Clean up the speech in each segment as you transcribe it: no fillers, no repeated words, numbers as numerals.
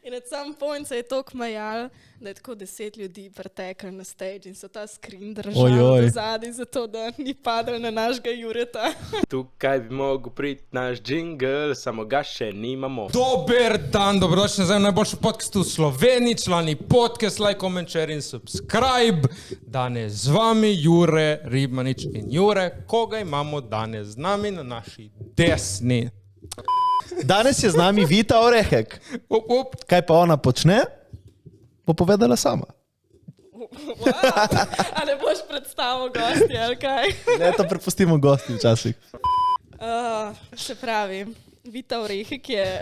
In at some point se je toliko majal, da je tako 10 ljudi preteklo na stage in so ta screen držali do zadaj, zato da ni padel na našega Jureta. Tukaj bi mogel priti naš džingl, samo ga še nimamo. Dober dan, dobrodošli nazaj v najboljši podcast v Sloveniji, člani podcast, like, comment, share in subscribe. Danes z vami Jure Ribmanič in Jure. Koga imamo danes z nami na naši desni? Danes je z nami Vita Orehek. Kaj pa ona počne, bo povedala sama. Wow. A ne boš predstavil gosti, ali kaj? Ne, to prepustimo gosti včasih. Se pravi, Vita Orehek je...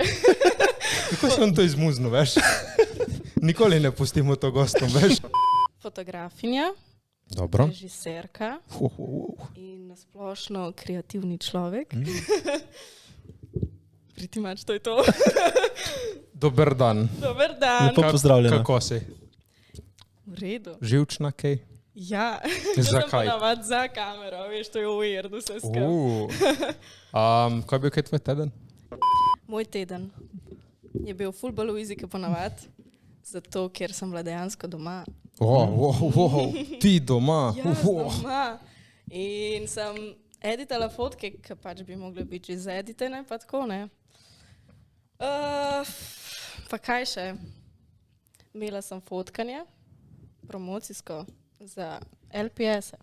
Kako sem to izmuznil, veš? Nikoli ne pustimo to gostom, veš? Fotografinja, Dobro. režiserka in nasplošno kreativni človek. Pretty much to je to. Dober dan. Dober dan. Lepo pozdravljena. Kako si? V redu. Živčna kaj? Ja. Zakaj? Ponavadi za kamero, veš, to je weird vse skupaj. Kaj je bil kaj tvoj teden? Moj teden je bil ful bolj easy, kot ponavadi, zato ker sem bila dejansko doma. Ti doma? Ja, doma. In sem editala fotke, ki pač bi mogli biti že zeditene, pa tako, ne. Pa kaj še? Imela sem fotkanje, promocijsko, za LPS-e.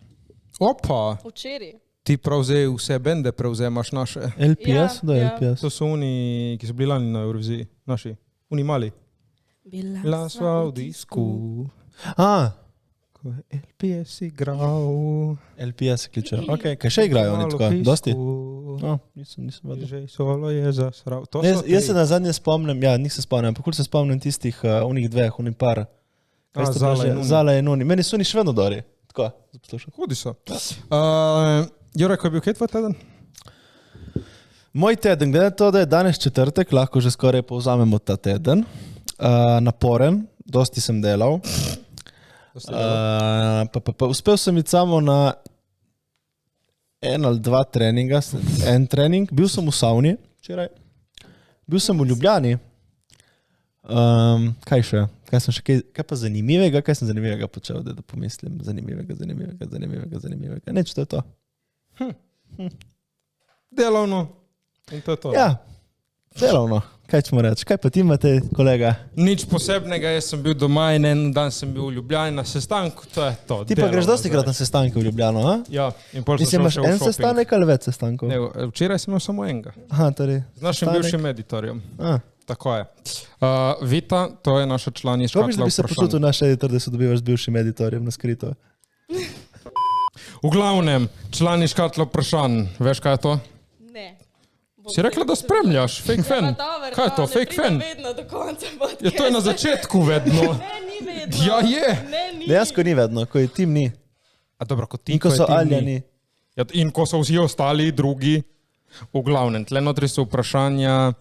Opa, Včeraj. ti vse bende prevzemaš naše. LPS? Da je Ja. LPS. To so oni, ki so bili lani na Euroviziji, naši. Oni mali. Bila sva v disku, ko je LPS igral. LPS kliče. Ok, kaj še igrajo oni tako? Dosti? Nisem vedel. Že solo je zasral. To so Jaz se ti. na zadnje spomnim, ja, nisem spomnim, ampak se spomnim tistih onih dveh, onih par. Zala in oni. Meni so oni še vedno dori. Tako, poslušam. Hudi so. Jure, ko je bil kaj tvoj teden? Moj teden, glede na to, da je danes četrtek, lahko že skoraj povzamemo ta teden. Naporen, dosti sem delal. Uspel sem iti samo na en ali dva treninga, en trening. Bil sem v savni včeraj. Bil sem v Ljubljani. Kaj še? Kaj pa zanimivega? Kaj sem zanimivega počel, da pomislim? Zanimivega. Neč, to je to. Delovno. In to je to. Ja, delovno. Kaj ćemo reči? Kaj pa ti imate, kolega? Nič posebnega, jaz sem bil doma in en dan sem bil v Ljubljani na sestanku, to je to. Ti pa greš dosti krat na sestanke v Ljubljano, a? Ja, in pol sem Mislim, šel imaš še v en shopping. sestanek ali več sestankov? Ne, včeraj sem imel samo enega. Aha, torej. Z našim sestanek. bivšim editorjem. A. Tako je. Vita, to je naša člani Kako škatla bi se počutil naš editor, da se dobivaš z bivšim editorjem na skrito? V glavnem, člani škatla vprašanj. Veš, kaj je to? Ne. Si rekla, da spremljaš, fake fan. Kaj je to, fake fan? Ne vedno do konca podcasta. Ja, to je na začetku vedno. Ne, ni vedno. Ja, je. Ne, ni. Dejansko ni vedno, ko je tim ni. A dobro, kot ti, In ko so Alja ni. Ja, in ko so vsi ostali drugi, v glavnem, tle notri so vprašanja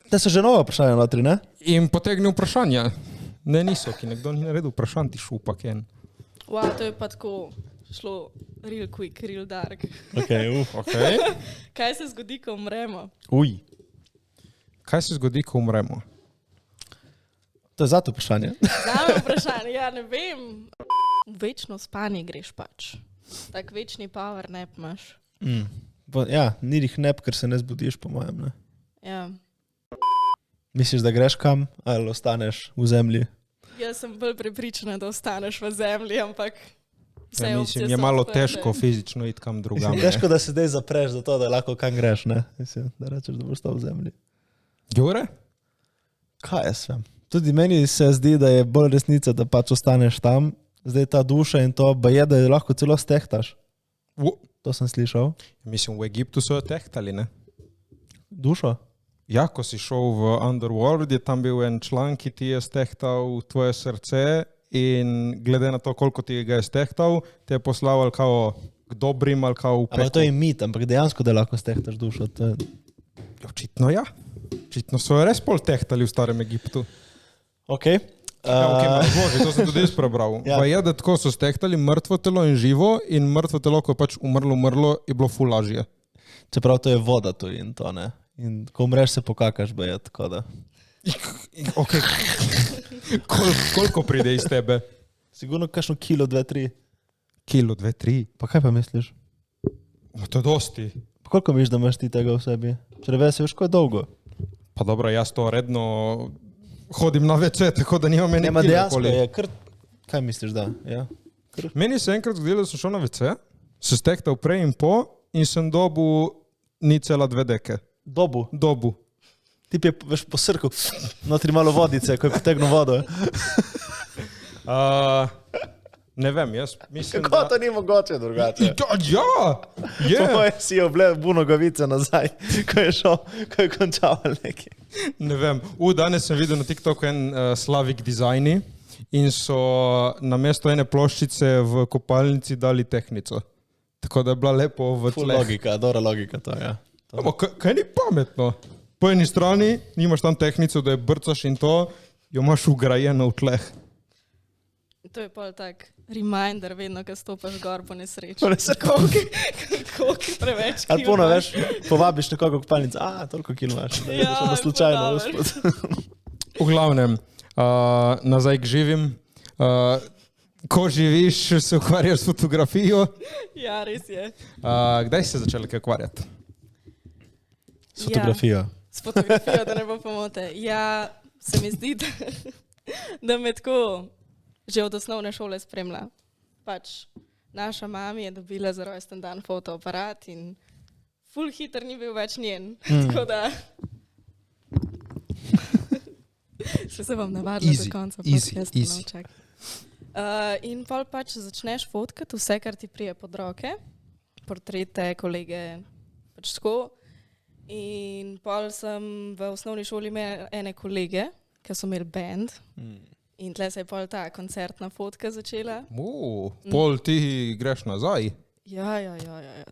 Da so že nova vprašanja notri, ne? in potegni vprašanja. Ne, niso, ki nekdo ni naredil vprašanj, ti šupak en. Wow, to je pa tako šlo real quick, real dark. Okay. Okay. Kaj se zgodi, ko umremo? Kaj se zgodi, ko umremo? To je zato vprašanje. Zame vprašanje, ja ne vem. V večno spanje greš pač. Tak večni power nap imaš. Ja, ni jih nep, ker se ne zbudiš, po mojem, ne? Ja. Misliš, da greš kam ali ostaneš v zemlji? Jaz sem bolj prepričana, da ostaneš v zemlji, ampak vse Ja, opcije mislim, je so malo odprte. težko fizično iti kam drugam. Težko, da se zdaj zapreš za to, da lahko kam greš, ne? Mislim, da rečeš, da boš stal v zemlji. Jure? Kaj jaz vem? Tudi meni se zdi, da je bolj resnica, da pač ostaneš tam. Zdaj ta duša in to, ba je, da je lahko celo stehtaš. To sem slišal. Mislim, v Egiptu so jo tehtali, ne? Dušo? Ja, ko si šel v Underworld, je tam bil en član, ki ti je stehtal tvoje srce in glede na to, koliko ti ga je stehtal, te je poslal ali kao k dobrim ali kao v Ampak to je mit, ampak dejansko, da lahko stehtaš dušo. To je... Očitno ja. Očitno so jo res pol tehtali v starem Egiptu. Ok. Bože, to sem tudi jaz prebral. Ja. Pa je, da tako so stehtali mrtvo telo in živo in mrtvo telo, ko je pač umrlo, je bilo ful lažje. Čeprav to je voda tu in to, ne? In ko umreš, se pokakaš, ba je tako da. Okay. Koliko pride iz tebe? Sigurno kakšno kilo, 2, 3. Kilo, 2, 3. Pa kaj pa misliš? To je dosti. Pa koliko misliš, da imaš ti tega v sebi? Če ne veš, ko je dolgo. Pa dobro, jaz to redno hodim na WC, tako da nimam ene Nema kile dejansko okoli. je kar... Kaj misliš, da? Ja. Meni se enkrat zgodilo, da sem šel na WC, se stektal prej in po in sem dobil 0,2 deke. Dobu. Ti je veš po srku, notri malo vodice, ko je potegnil vodo. Ne vem, jaz mislim, Kako to ni mogoče drugače? Ja, je. Po moje si je oblel Nogavice nazaj, ko je šel, ko je končal nekaj. Ne vem. Danes sem videl na TikToku en Slavic Designi in so namesto ene ploščice v kopalnici dali tehnico. Tako da je bila lepo v tleh. Logika, dobra logika to, ja. Kaj ni pametno? Po eni strani nimaš tam tehnico, da je brcaš in to, jo imaš ugrajeno v tleh. To je pol tak reminder, vedno, ko stopaš gor po nesreči. Po nesreči. Koliko preveč kil. Ali puno veš, povabiš nekoga v kopalnico, toliko kil imaš. Da slučajno uspod. V glavnem, nazaj k živim. Ko živiš, se ukvarjaš s fotografijo. Ja, res je. Kdaj si se začela kaj ukvarjati? S fotografijo. S fotografijo, da ne bo pomote. Ja, se mi zdi, da me tako že od osnovne šole spremlja. Pač naša mama je dobila za rojsten dan fotoaparat in ful hiter ni bil več njen. Tako da še se bom navadila do konca podcasta. In pol pač začneš fotkati vse, kar ti prije pod roke. Portrete, kolege, pač tako. In pol sem v osnovni šoli imela ene kolege, ki so imeli band. In tle se je pol ta koncertna fotka začela. Pol ti greš nazaj? Ja.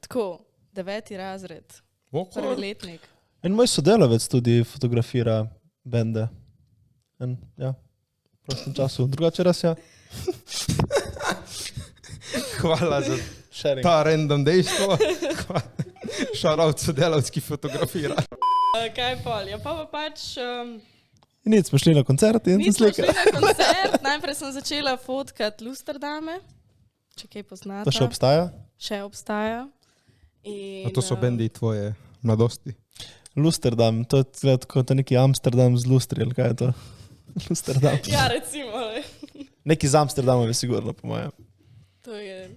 Tako, 9. razred, prvi letnik. En moj sodelavec tudi fotografira bende. Ja, v prostem času. Drugače raz, ja. Hvala za Sharing. ta random dejstvo. Šarovc sodelavc, ki fotografira. Kaj pol? Ja, pa pač... Nic, smo šli na koncert in Mi smo slika. šli na koncert, najprej sem začela fotkati Lusterdame, če kaj poznate. To še obstaja? Še obstaja. A to so bendi tvoje mladosti? Lusterdam, to je kot neki Amsterdam z lustri, ali kaj je to? Lusterdam. Ja, recimo. Neki z Amsterdamom je sigurno, po mojem. To je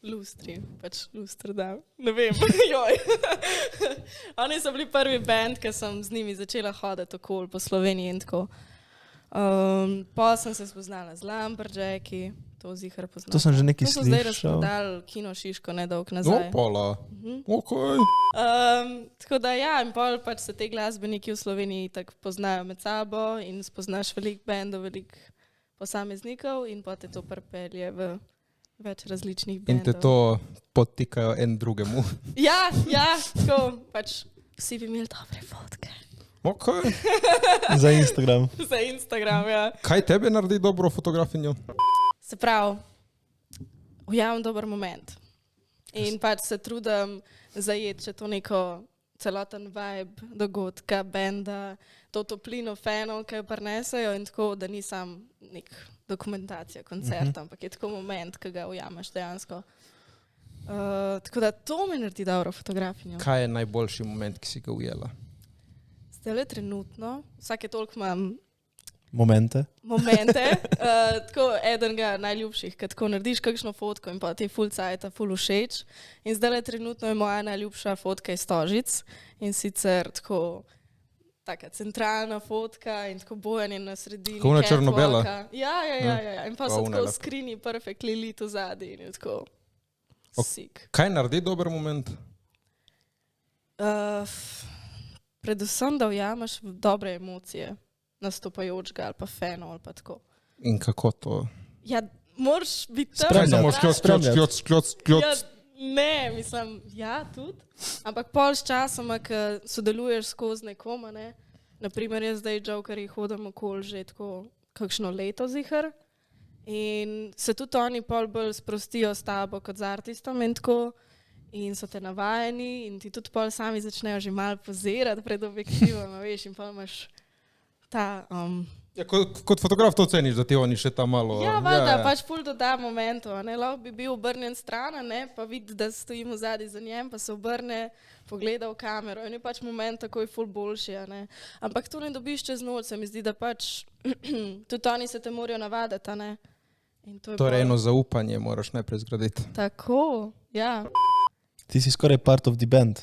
Lustri, pač Lusterdam. Ne vem, joj. Oni so bili prvi band, ki sem z njimi začela hoditi okoli po Sloveniji in tako. Pa sem se spoznala z Lumberjacki, to zihar poznam. To sem že nekaj To so zdaj slišal. razprodali Kino Šiško nedolg nazaj. Opala. Okay. Tako da ja, in pol pač se te glasbeniki v Sloveniji tako poznajo med sabo in spoznaš veliko bendov, veliko posameznikov in pa te to pripelje v več različnih bendov. In te to podtikajo en drugemu. Ja, tako, pač vsi bi imeli dobre fotke. Okay. Za Instagram. Za Instagram, ja. Kaj tebe naredi dobro fotografinjo? Se pravi, ujamem dober moment. In pač se trudim zajeti, če to neko celoten vibe dogodka, benda, to toplino fanov, ki jo prinesejo in tako, da ni sam nek dokumentacija koncerta, ampak je tako moment, ki ga ujameš dejansko. Tako da to me naredi dobro fotografinjo. Kaj je najboljši moment, ki si ga ujela? Zdaj trenutno, vsake toliko imam Momente. tako enega najljubših, kad tako narediš kakšno fotko in pa ti ful cajta, ful všeč. In zdaj trenutno je moja najljubša fotka iz Stožic in sicer tako taka centralna fotka in tako bojanje na sredini. Tako na črno-bela? Ja. In pa so tako skrini perfectly lit v zadnji in je tako sik. Kaj naredi dober moment? Predvsem, da ujameš dobre emocije nastopajočega ali pa fanov ali pa tako. In kako to? Ja, moraš biti tam. Kaj samo škljoc? Ja, ne, mislim, ja, tudi. Ampak pol s časoma, ko sodeluješ skozi nekom, ne. Naprimer, jaz zdaj Jokerji hodim okoli že tako kakšno leto zihar. In se tudi oni pol bolj sprostijo s tabo kot z artistom in tako. In so te navajeni in ti tudi pol sami začnejo že malo pozirati pred objektivom, veš, in pol imaš ta... Ja, kot fotograf to ceniš, da ti oni še tam malo... Ja, valjda, pač ful doda momentu, a ne, lahko bi bil obrnjen stran, a ne, pa vidi, da stojimo zadaj za njem, pa se obrne, pogleda v kamero in je pač moment takoj ful boljši, a ne. Ampak to ne dobiš čez noč, se mi zdi, da pač tudi oni se te morajo navaditi, a ne. In to je Torej, bolj- eno zaupanje moraš najprej zgraditi. Tako, ja. Ti si skoraj part of the band.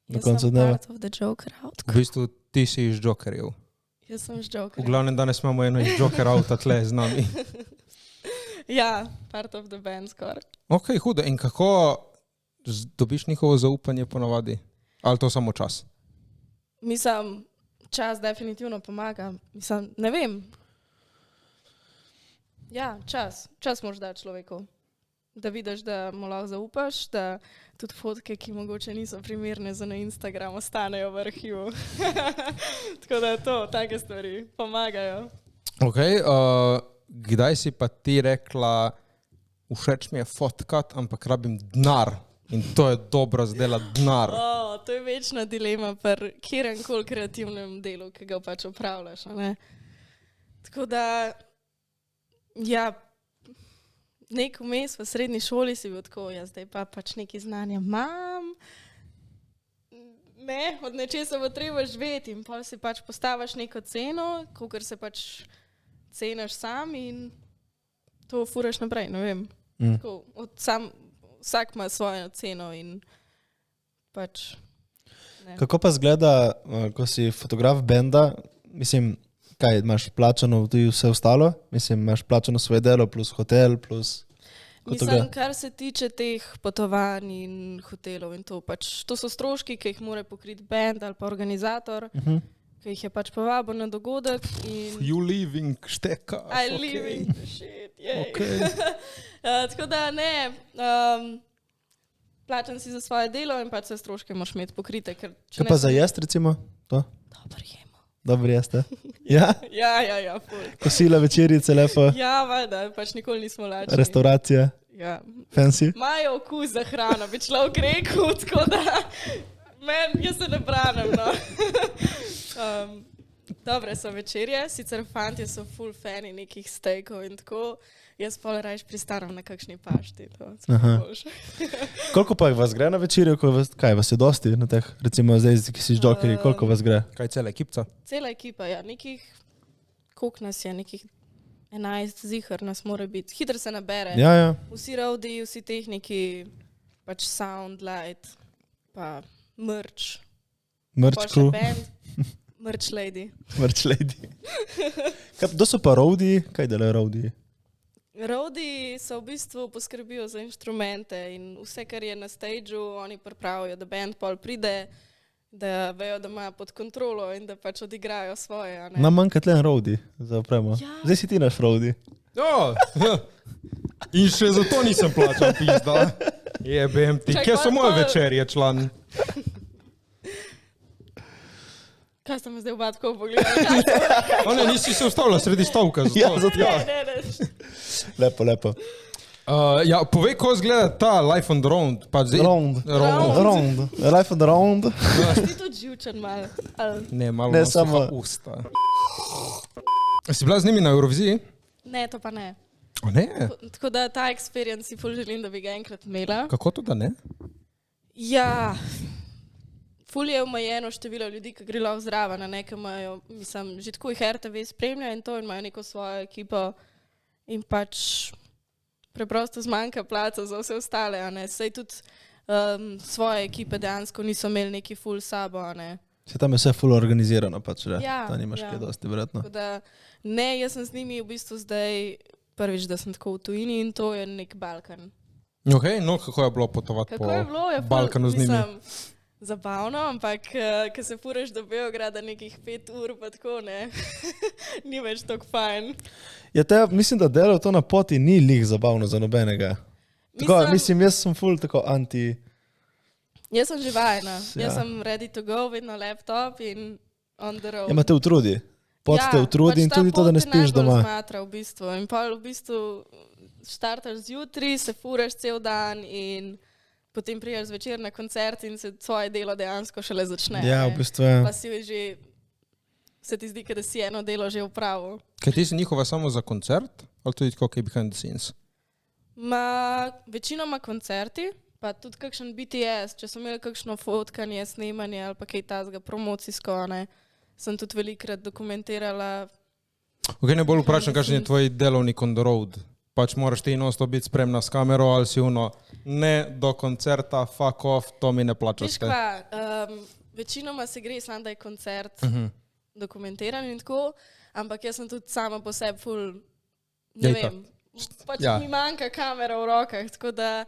Na Jaz koncu sem dneva. part of the Joker out. V bistvu ti si iz Jokerjev. Jaz sem V Joker. glavnem danes imamo eno iz Joker auta tle z nami. Ja, part of the band skoraj. Ok, hudo. In kako dobiš njihovo zaupanje ponavadi? Ali to samo čas? Mislim, čas definitivno pomaga. Mislim, ne vem. Ja, čas. Čas moraš dati človeku. Da vidiš, da mu lahko zaupaš, da tudi fotke, ki mogoče niso primerne za na Instagram, ostanejo v arhivu. Tako da to, take stvari pomagajo. Ok, kdaj si pa ti rekla, všeč mi je fotkat, ampak rabim denar. In to je dobro zdelati denar. To je večna dilema pri kjerkoli kreativnem delu, ki ga pač opravljaš. A ne? Tako da, ja, nek vmes v srednji šoli si bil tako, ja, zdaj pa pač nekaj znanja imam, ne, od nečesa bo treba živeti in pa si pač postaviš neko ceno, kakor se pač ceniš sam in to furaš naprej, ne vem. Tako, vsak ima svojo ceno in pač... Ne. Kako pa zgleda, ko si fotograf benda, mislim, kaj, imaš plačano tudi vse ostalo? Mislim, imaš plačano svoje delo plus hotel plus... Mislim, kar se tiče teh potovanj in hotelov in to, pač, to so stroški, ki jih mora pokriti band ali pa organizator, ki jih je pač povabil na dogodek in... You living, šteka. I living the shit, jej. Okay. Tako da ne, plačan si za svoje delo in pač vse stroške moraš imeti pokrite. Ker, Kaj pa za jest, recimo? To? Dobro jemo. Dobro jeste? Ja? Ja, ful. Kosila, večerice, lepo. Ja, valjda, pač nikoli nismo lačni. Restauracija, Ja. fancy. Imajo okus za hrano, bi človek rekel, tako da jaz se ne branim. No. Dobre so večerje, sicer fantje so full fani nekih steakov in tako, jaz pa rajš pristaram na kakšni pašti. Koliko pa vas gre na večerjo? Kaj vas je dosti na teh, recimo zdaj, ki si žokerji, koliko vas gre? Kaj cela ekipca? Cela ekipa, ja, nekih, koliko nas je, nekih 11 zihar nas mora biti. Hitro se nabere. Ja. Vsi roadi, vsi tehniki, pač sound, light, pa merch. Merch Pa še crew, band, merch lady. merch lady. Kdo so pa roadiji? Kaj delajo roadiji? Roadi so v bistvu poskrbijo za inštrumente in vse, kar je na stageu, oni pripravijo, da band pol pride, da vejo, da ima pod kontrolo in da pač odigrajo svoje. A ne? Nam manjka tlen roadi za opremo. Ja. Zdaj si ti naš roadi. Ja. In še zato nisem plačal pizda. Jebem ti. Čakaj, Kje so moje pa- večerje, član? Kaj ste me zdaj oba tako pogledali? O ne, nisi se ustavila sredi stavka. Zato. Ja, zato. Ne. Lepo. Ja, povej, ko izgleda ta Life on the Round. Pa zdaj... Round. Round. Life on the round. Ti tudi živčen mal. Ali... Ne, malo Ne, imam samo- suha usta. Si bila z njimi na Euroviziji? Ne, to pa ne. O ne? Tako da ta experience si ful želim, da bi ga enkrat imela. Kako to, da ne? Ja, ful je omejeno število ljudi, ki gre lahko zraven, a ne, ki imajo, mislim, že tako jih RTV spremlja in to in imajo neko svojo ekipo in pač preprosto zmanjka placa za vse ostale, a ne. Sej tudi svoje ekipe dejansko niso imeli neki ful sabo, a ne. Se tam je vse full organizirano, pač, že. Ja, Ta nimaš ja. kaj dosti, verjetno. Tako da ne, jaz sem z njimi v bistvu zdaj prvič, da sem tako v tujini in to je nek Balkan. Ok, no kako je bilo potovati Kako po je bilo? Je ful, Balkanu z njimi? mislim, zabavno, ampak ko se furaš do Beograda nekih 5 ur, pa tako ne, ni več tako fajn. Ja, mislim, da delo to na poti ni lih zabavno za nobenega. Tako, mislim, jaz sem full tako anti... Jaz sem že vajena, Ja. jaz sem ready to go, vedno laptop in on the road. Ja, ma te utrudi. Pot te utrudi in pač ta tudi to, da ne pot te spiš najbolj doma. Zmatra v bistvu. In pa v bistvu štartaš zjutraj, se furaš cel dan in potem priješ zvečer na koncert in se tvoje delo dejansko šele začne. Ja, ne. v bistvu je. Pa si že se ti zdi, da si eno delo že opravil. Kaj ti si njihova samo za koncert, ali tudi tako, kaj behind the scenes? Večinoma koncerti, pa tudi kakšen BTS, če so imeli kakšno fotkanje, snemanje ali pa kaj tazga promocijsko, ne, sem tudi velikrat dokumentirala. Ok, ne bolj vprašam, kakšen je tvoj delovnik on the road. Pač moraš ti non-stop biti spremna s kamero ali si ne do koncerta, fuck off, to mi ne plačaš. Veš kva, večinoma se gre samo, da je koncert dokumentiran in tako, ampak jaz sem tudi sama po sebi ful, ne vem, pač mi manjka kamera v rokah, tako da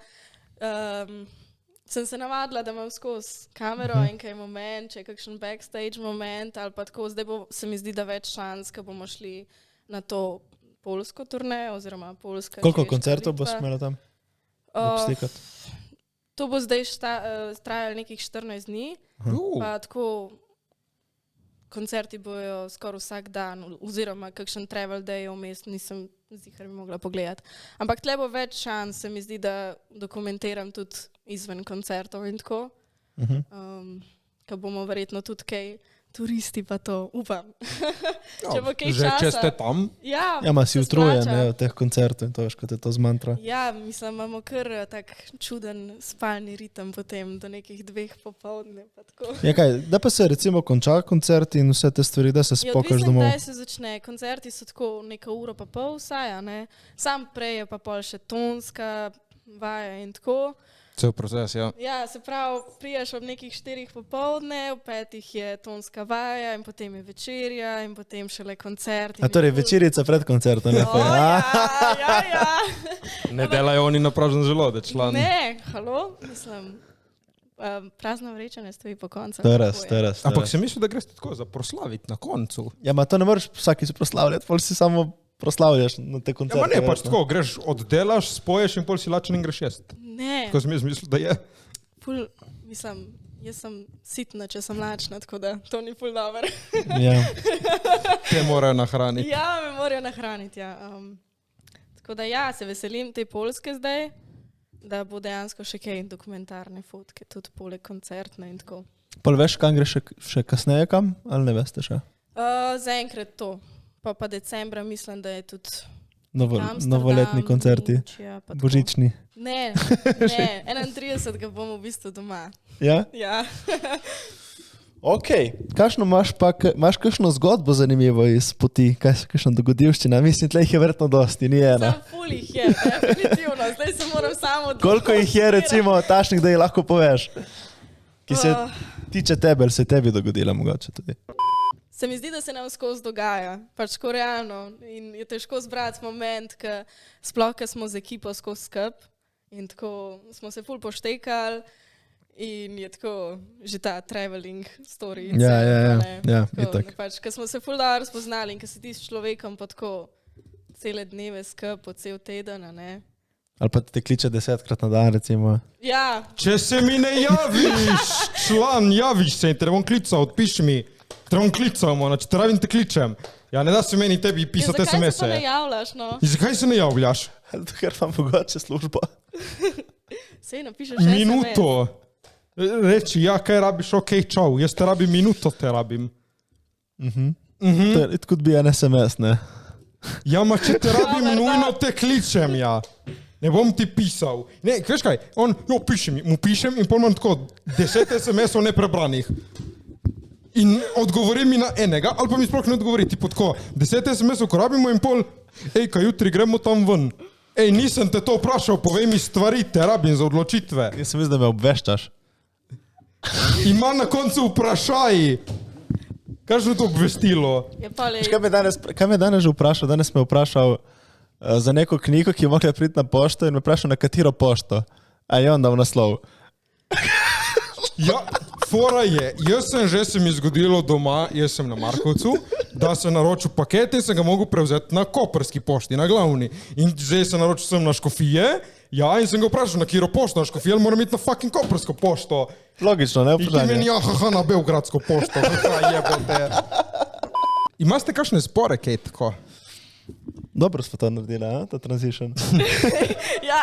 sem se navadila, da imam skozi kamero in kaj moment, če je kakšen backstage moment ali pa tako, zdaj se mi zdi, da več šans, ko bomo šli na to polsko turnejo oziroma polska. Koliko koncertov bo smela tam? To bo zdaj trajalo nekih 14 dni, pa tako koncerti bojo skoraj vsak dan oziroma kakšen travel day vmes, nisem zihar bi mogla pogledati. Ampak tle bo več šans, se mi zdi, da dokumentiram tudi izven koncertov in tako. Ko bomo verjetno tudi kaj turisti, pa to upam. Če bo kaj že časa. če ste tam? Ja, Ja, ma si utrujen od teh koncertov in to veš, kot je to zmantra. Ja, mislim, imamo kar tak čuden spalni ritem potem do nekih 2 popoldne. Pa tako. Ja, kaj, da pa se recimo konča koncert in vse te stvari, da se spokaš domov. Kdaj se začne. Koncerti so tako neka uro pa pol vsaj, ne? Sam prej je pa pol še tonska vaja in tako. Cel proces, ja. Ja, se pravi, prijaš ob nekih 4 popoldne, ob 5 je tonska vaja in potem je večerja in potem šele koncert. A torej večerica pred koncertom, ne? Ja. Ne delajo oni na pražen želodec, član. Ne, halo, mislim, prazno vrečanje stoji po koncu. To je res. Ampak si mislil, da greš tako za proslaviti na koncu? Ja, ma to ne moreš vsaki se proslavljati, pol si samo proslavljaš na te koncerte. Ja, ma ne, pač tako, greš, oddelaš, spoješ in pol si lačen in greš jest. Ne. Tako sem jaz mislil, da je. Mislim, jaz sem sitna, če sem lačna, tako da to ni ful dober. Ja. Te morajo nahraniti. Ja, me morajo nahraniti, ja. Tako da ja, se veselim te Poljske zdaj, da bo dejansko še kaj dokumentarne fotke, tudi poleg koncertne in tako. Pol veš, kam greš še kasneje kam, ali ne veste še? Zaenkrat to. Pa decembra mislim, da je tudi novoletni koncerti, božični. Ne, 31. bomo v bistvu doma. Ja? Ja. Ok, imaš kakšno zgodbo zanimivo iz poti, kakšno dogodivščina? Mislim, tle jih je verjetno dosti, ni ena. Sam ful jih je, definitivno, zdaj se moram samo odločiti. Koliko jih je recimo tašnih, da jih lahko poveš? Ki se tiče tebe, ali se je tebi dogodila mogoče tudi? Se mi zdi, da se nam skozi dogaja, pač ko realno in je težko zbrati moment, sploh, ko smo z ekipo skozi skup in tako smo se ful poštekali in je tako že ta traveling story. Ja, itak. Pač, ko smo se ful dobro spoznali in ko si ti s človekom pa tako cele dneve skup, po cel teden, ne. Ali pa te kliče 10-krat na dan, recimo. Ja. Če se mi ne javiš, član, javiš se in te bom klical, odpiši mi. Trebam klicamo, če te rabim te kličem. Ja, ne da se meni tebi pisati SMS-e. Zakaj se pa ne javljaš, no? In zakaj se ne javljaš? Ker imam mogoče službo. Sej napišeš SMS. Minuto. Reči, ja, kaj rabiš, ok, čau. Jaz te rabim minuto, te rabim. It could be an SMS, ne? Ja, ma če te rabim nujno te kličem, ja. Ne bom ti pisal. Ne, veš kaj, piši mi, mu pišem in pol imam tako 10 SMS-ov neprebranih. In odgovori mi na enega, ali pa mi sploh ne odgovori, tipo tako, 10 SMS-ov, ko rabimo in pol, kaj jutri gremo tam ven. Nisem te to vprašal, povej mi stvari, te rabim za odločitve. Jaz sem mislil, da me obveščaš. Ima na koncu vprašaj. Kaj je to obvestilo? Kaj me danes že vprašal? Danes me vprašal za neko knjigo, ki je mogla priti na pošto in me vprašal, na katero pošto. A je on dal naslov. Ja, fora je, se mi zgodilo doma, jaz sem na Markovcu, da sem naročil paket in sem ga mogel prevzeti na koprski pošti, na glavni. In zdaj sem naročil sem na Škofije, ja, in sem ga vprašal, na katero pošto, na Škofije, ali moram iti na fucking koprsko pošto. Logično, ne vprašanje. In ti meni, na Beogradsko pošto, kaj jebote. Imate kakšne spore, kaj tako? Dobro smo to naredili, ta transition. Ja,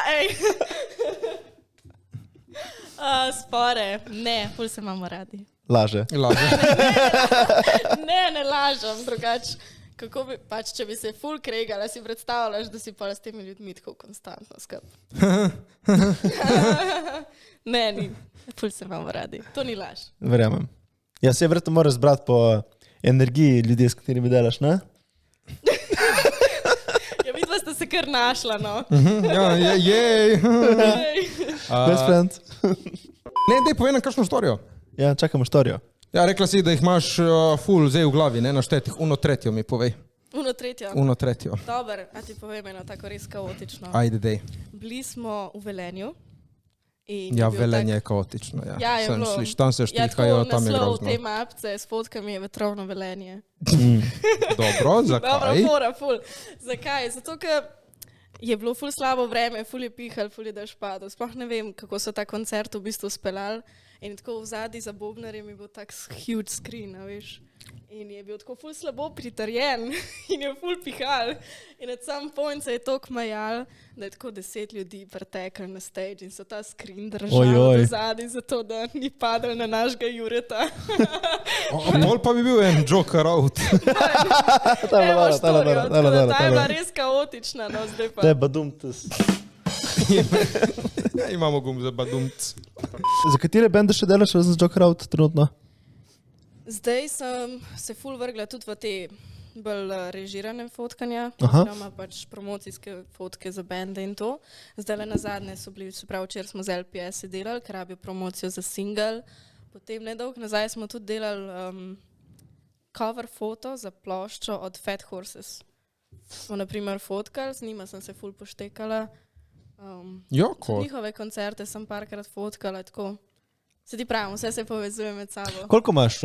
spore. Ne, ful se imamo radi. Laže. Ne lažem, drugače. Kako bi, pač, če bi se ful kregala, si predstavljaš, da si pa s temi ljudmi tako konstantno skup. Ne, ni. Ful se imamo radi. To ni laž. Verjamem. Ja, se verjetno moraš zbrati po energiji ljudi, s katerimi delaš, ne? Ja, vidva sta se kar našla, no. Ja, jej. Best friend. Ne, dej, povej nam kakšno storijo. Ja, čakamo štorijo. Ja, rekla si, da jih imaš full zdaj v glavi, ne, naštetih. 1/3 mi povej. 1/3. 1/3. Dobar, a ti povem eno tako res kaotično. Ajde, dej. Bili smo v Velenju. Ja, Velenje je kaotično, ja. Ja, je Sem bilo. sliš, tam se štrikajo, Ja, tam je naslov grozno. te mapce s fotkami je vetrovno Velenje. Dobro, zakaj? Dobro, fora, ful. Zakaj? Zato, ker je bilo ful slabo vreme, ful je pihal, ful je dež padal. Sploh ne vem, kako so ta koncert v bistvu speljali. In tako v zadnji za bobnarjem je bil tak huge screen, a veš. In je bil tako ful slabo pritrjen in je ful pihal. In at some point se je toliko majal, da je tako 10 ljudi pretekli na stage in so ta screen držali do zadnji, zato da ni padel na našega Jureta. Mol pa bi bil en joker out. Ta je Evo bila štorijo, dobra, tako da ta je bila res kaotična, no zdaj pa. Te badumtus. Ja, imamo gum za badumc. Za katere bende še delaš razen z Joker Out trenutno? Zdaj sem se ful vrgla tudi v te bolj režirane fotkanja, Aha. oziroma pač promocijske fotke za bende in to. Zdaj na zadnje so bili, se pravi, včeraj smo z LPS delali, ker rabijo promocijo za single. Potem nedolgo nazaj smo tudi delali cover foto za ploščo od Fat Horses. Smo naprimer fotkali, z njima sem se ful poštekala. Joko. Njihove koncerte sem parkrat fotkala, tako. Se ti pravim, vse se povezuje med sabo. Koliko imaš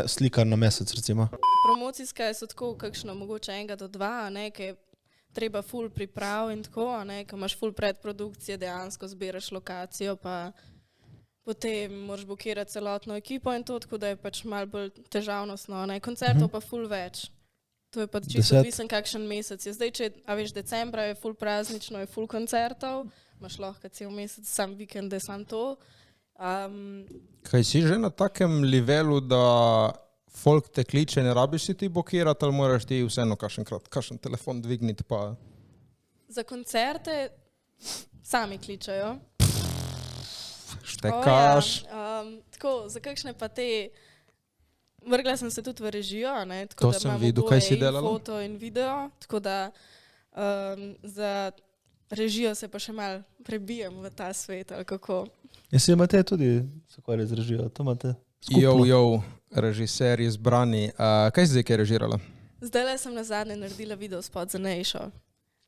slika na mesec, recimo? Promocijska so tako kakšno, mogoče 1 do 2, a ne, ki je treba ful priprav in tako, a ne, ko imaš ful predprodukcije, dejansko zbiraš lokacijo, pa potem moraš blokirati celotno ekipo in to, tako da je pač malo bolj težavnostno, a ne, koncertov pa ful več. To je pa čisto odvisen kakšen mesec. Je zdaj, če, a veš, decembra je ful praznično, je ful koncertov, imaš lahko cel mesec, sam vikende, sam to. Kaj si že na takem levelu, da folk te kliče, ne rabiš si ti blokirati, ali moraš ti vseeno kakšen telefon dvigniti pa... Za koncerte sami kličajo. Štekaš. Tako, za kakšne pa te... Vrgla sem se tudi v režijo, ne? Tako To da sem imam videl, oboje kaj si in delala. foto in video, tako da za režijo se pa še malo prebijem v ta svet, ali kako. Jesi imate tudi, kako je z režijo, to imate skupno? Jo, režiser izbrani. Kaj si zdaj kaj režirala? Zdajle sem nazadnje naredila video spot za Nejšo,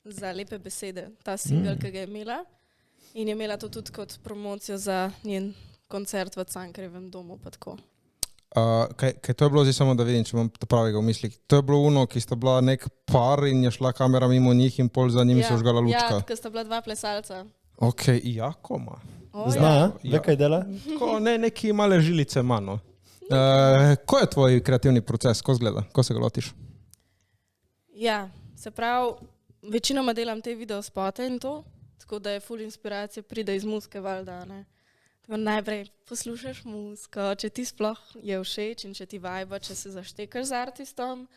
za Lepe besede, ta single, ki ga je imela. In je imela to tudi kot promocijo za njen koncert v Cankarjevem domu, pa tako. Kaj to je bilo, zdaj samo da vidim, če imam to pravega v mislih. To je bilo ono, ki sta bila nek par in je šla kamera mimo njih in pol za njimi se žgala lučka. Ja, ker sta bila 2 plesalca. Ok, jako ma. Zna, Ja. ve kaj dela? Ko ne, neki male žilice manj. Ko je tvoj kreativni proces, ko zgleda, ko se ga lotiš? Ja, se pravi, večinoma delam te videospote in to, tako da je ful inspiracija pride iz muzike valjda, ne. Tako najprej poslušaš muziko, če ti sploh je všeč in če ti vibe, če se zaštekaš z artistom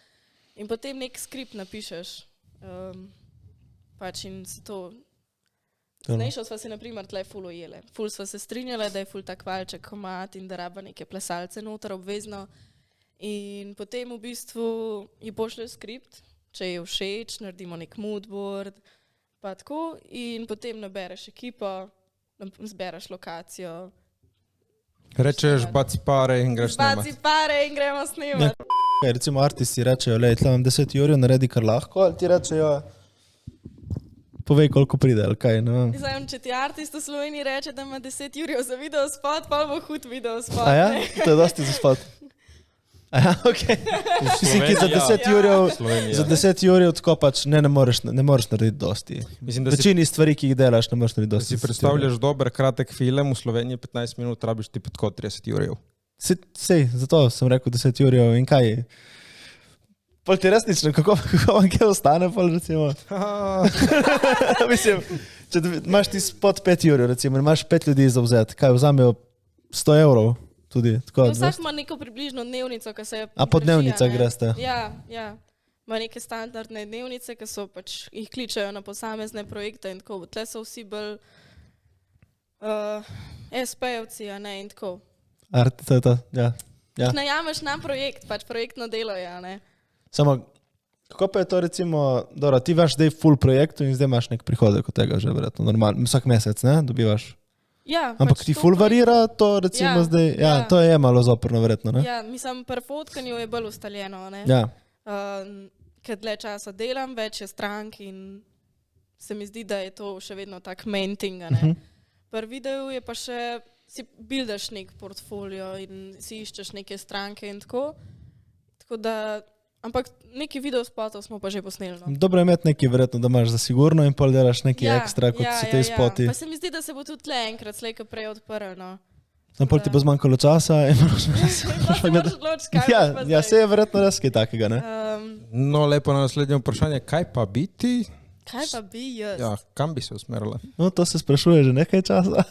in potem nek skript napišeš. Pač in se to... Z Nejšo sva se naprimer tle ful ujele. Ful sva se strinjala, da je ful tak valček komad in da raba neke plesalce noter obvezno. In potem v bistvu ji pošlješ skript, če je všeč, naredimo nek moodboard, pa tako, in potem nabereš ekipo, zbereš lokacijo. Rečeš, baci pare in greš snemat. Baci pare in gremo snemat. Kaj, recimo artisti rečejo, lej, tle imam 10 jurjev, naredi kar lahko, ali ti rečejo, povej koliko pride, ali kaj, ne vem. Zdaj, če ti artist v Sloveniji reče, da ima 10 jurjev za videospot, pa bo hud videospot. A ja? To je dosti za spot. Aja, okej. Si ki za 10 jurjev, za 10 jurjev tako pač ne moreš narediti dosti. Mislim, da si, Večini stvari, ki jih delaš, ne moreš narediti da dosti. si predstavljaš dober kratek film, v Sloveniji 15 minut rabiš ti tako 30 jurjev. Sej, zato sem rekel 10 jurjev in kaj? Pol ti resnično, kako vam kaj ostane, pol recimo? Mislim, če imaš ti spot 5 jurjev, recimo, imaš 5 ljudi zauzet, kaj vzamejo 100 evrov, tudi. Tako, Vsak ima neko približno dnevnico, ki se je... A po dnevnicah greste? Ja. Ima neke standardne dnevnice, ki so pač, jih kličejo na posamezne projekte in tako. Tle so vsi bolj SP-ovci, a ne, in tako. Ja. Najameš na projekt, pač projektno delo je, a ne. Samo, kako pa je to recimo, dobro, ti imaš zdaj full projektu in zdaj imaš nek prihodek od tega že verjetno, normalno, vsak mesec, ne, dobivaš. Ja, Ampak pač ti to full varira to recimo zdaj, to je malo zoprno verjetno, ne? Ja, mislim, pri fotkanju je bolj ustaljeno, ne. Ja. Ker dlje časa delam, več je strank in se mi zdi, da je to še vedno tak main thing, a ne. Pri videu je pa še, si buildaš nek portfolio in si iščeš neke stranke in tako. Tako da, ampak neki videospotov smo pa že posneli. No. Dobro je imeti neki verjetno, da imaš za sigurno in pol delaš neki ekstra, kot so te spoti. Pa se mi zdi, da se bo tudi tle enkrat slej prej odprl, no. Tam pol ti bo zmanjkalo časa in moraš Ja, se je verjetno res kaj takega, ne? No, lepo na naslednje vprašanje, kaj pa biti? Kaj pa bi jaz? Ja, kam bi se usmerila? No, to se sprašuje že nekaj časa.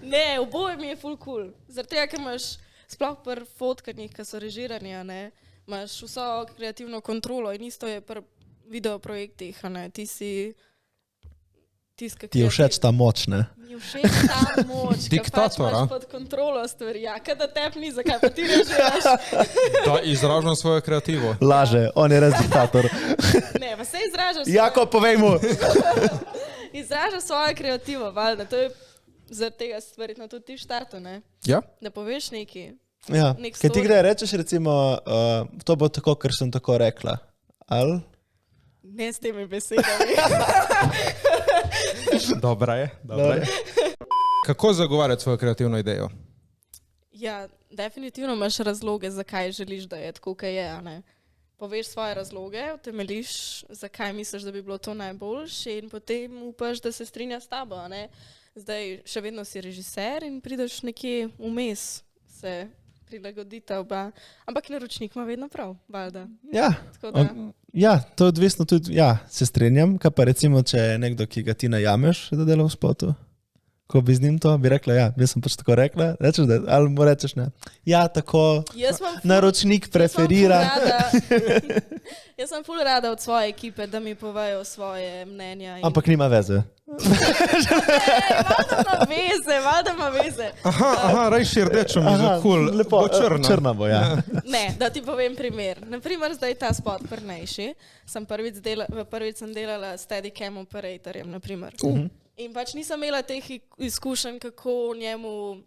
Ne, oboje mi je full cool. Zaradi tega, ker imaš sploh pri fotkanjih, ki so režirani, ne, imaš vso kreativno kontrolo in isto je pri videoprojektih, ne, ti si tiska. Ti je všeč ta moč, ne? Mi je všeč ta moč, Diktator, pač imaš pod kontrolo stvari. Ja, kada tep ni, zakaj pa ti režiraš? Da izražam svojo kreativo. Laže, on je res diktator. Ne, pa se izražaš. Jako, povej mu! Izražaš svojo kreativo, valjda, to je zaradi tega stvari, no tudi ti v štartu, ne? Ja? Da poveš neki. Ja, kaj ti gre rečeš recimo, to bo tako, ker sem tako rekla, ali? Ne s temi besedami. Dobra je. Kako zagovarjati svojo kreativno idejo? Ja, definitivno imaš razloge, zakaj želiš, da je tako, kaj je, a ne? Poveš svoje razloge, utemeliš, zakaj misliš, da bi bilo to najboljše in potem upaš, da se strinja s tabo, a ne? Zdaj še vedno si režiser in prideš nekje vmes, se prilagodita oba. Ampak naročnik ima vedno prav, valjda. Ja, to je odvisno tudi, ja, se strinjam, kaj pa recimo, če je nekdo, ki ga ti najameš, da dela v spotu, ko bi z njim to, bi rekla, ja, jaz sem pač tako rekla, rečeš, da, ali mu rečeš ne. Ja, tako, naročnik preferira. Jaz sem ful rada od svoje ekipe, da mi povejo svoje mnenja. Ampak nima veze. Valjda ima veze. Aha, rajši rdečo mi za kul. Lepo, črna bo, ja. Ne, da ti povem primer. Naprimer, zdaj ta spot prnejši. Prvič sem delala s Steadicam operatorjem, naprimer. In pač nisem imela teh izkušenj, kako njemu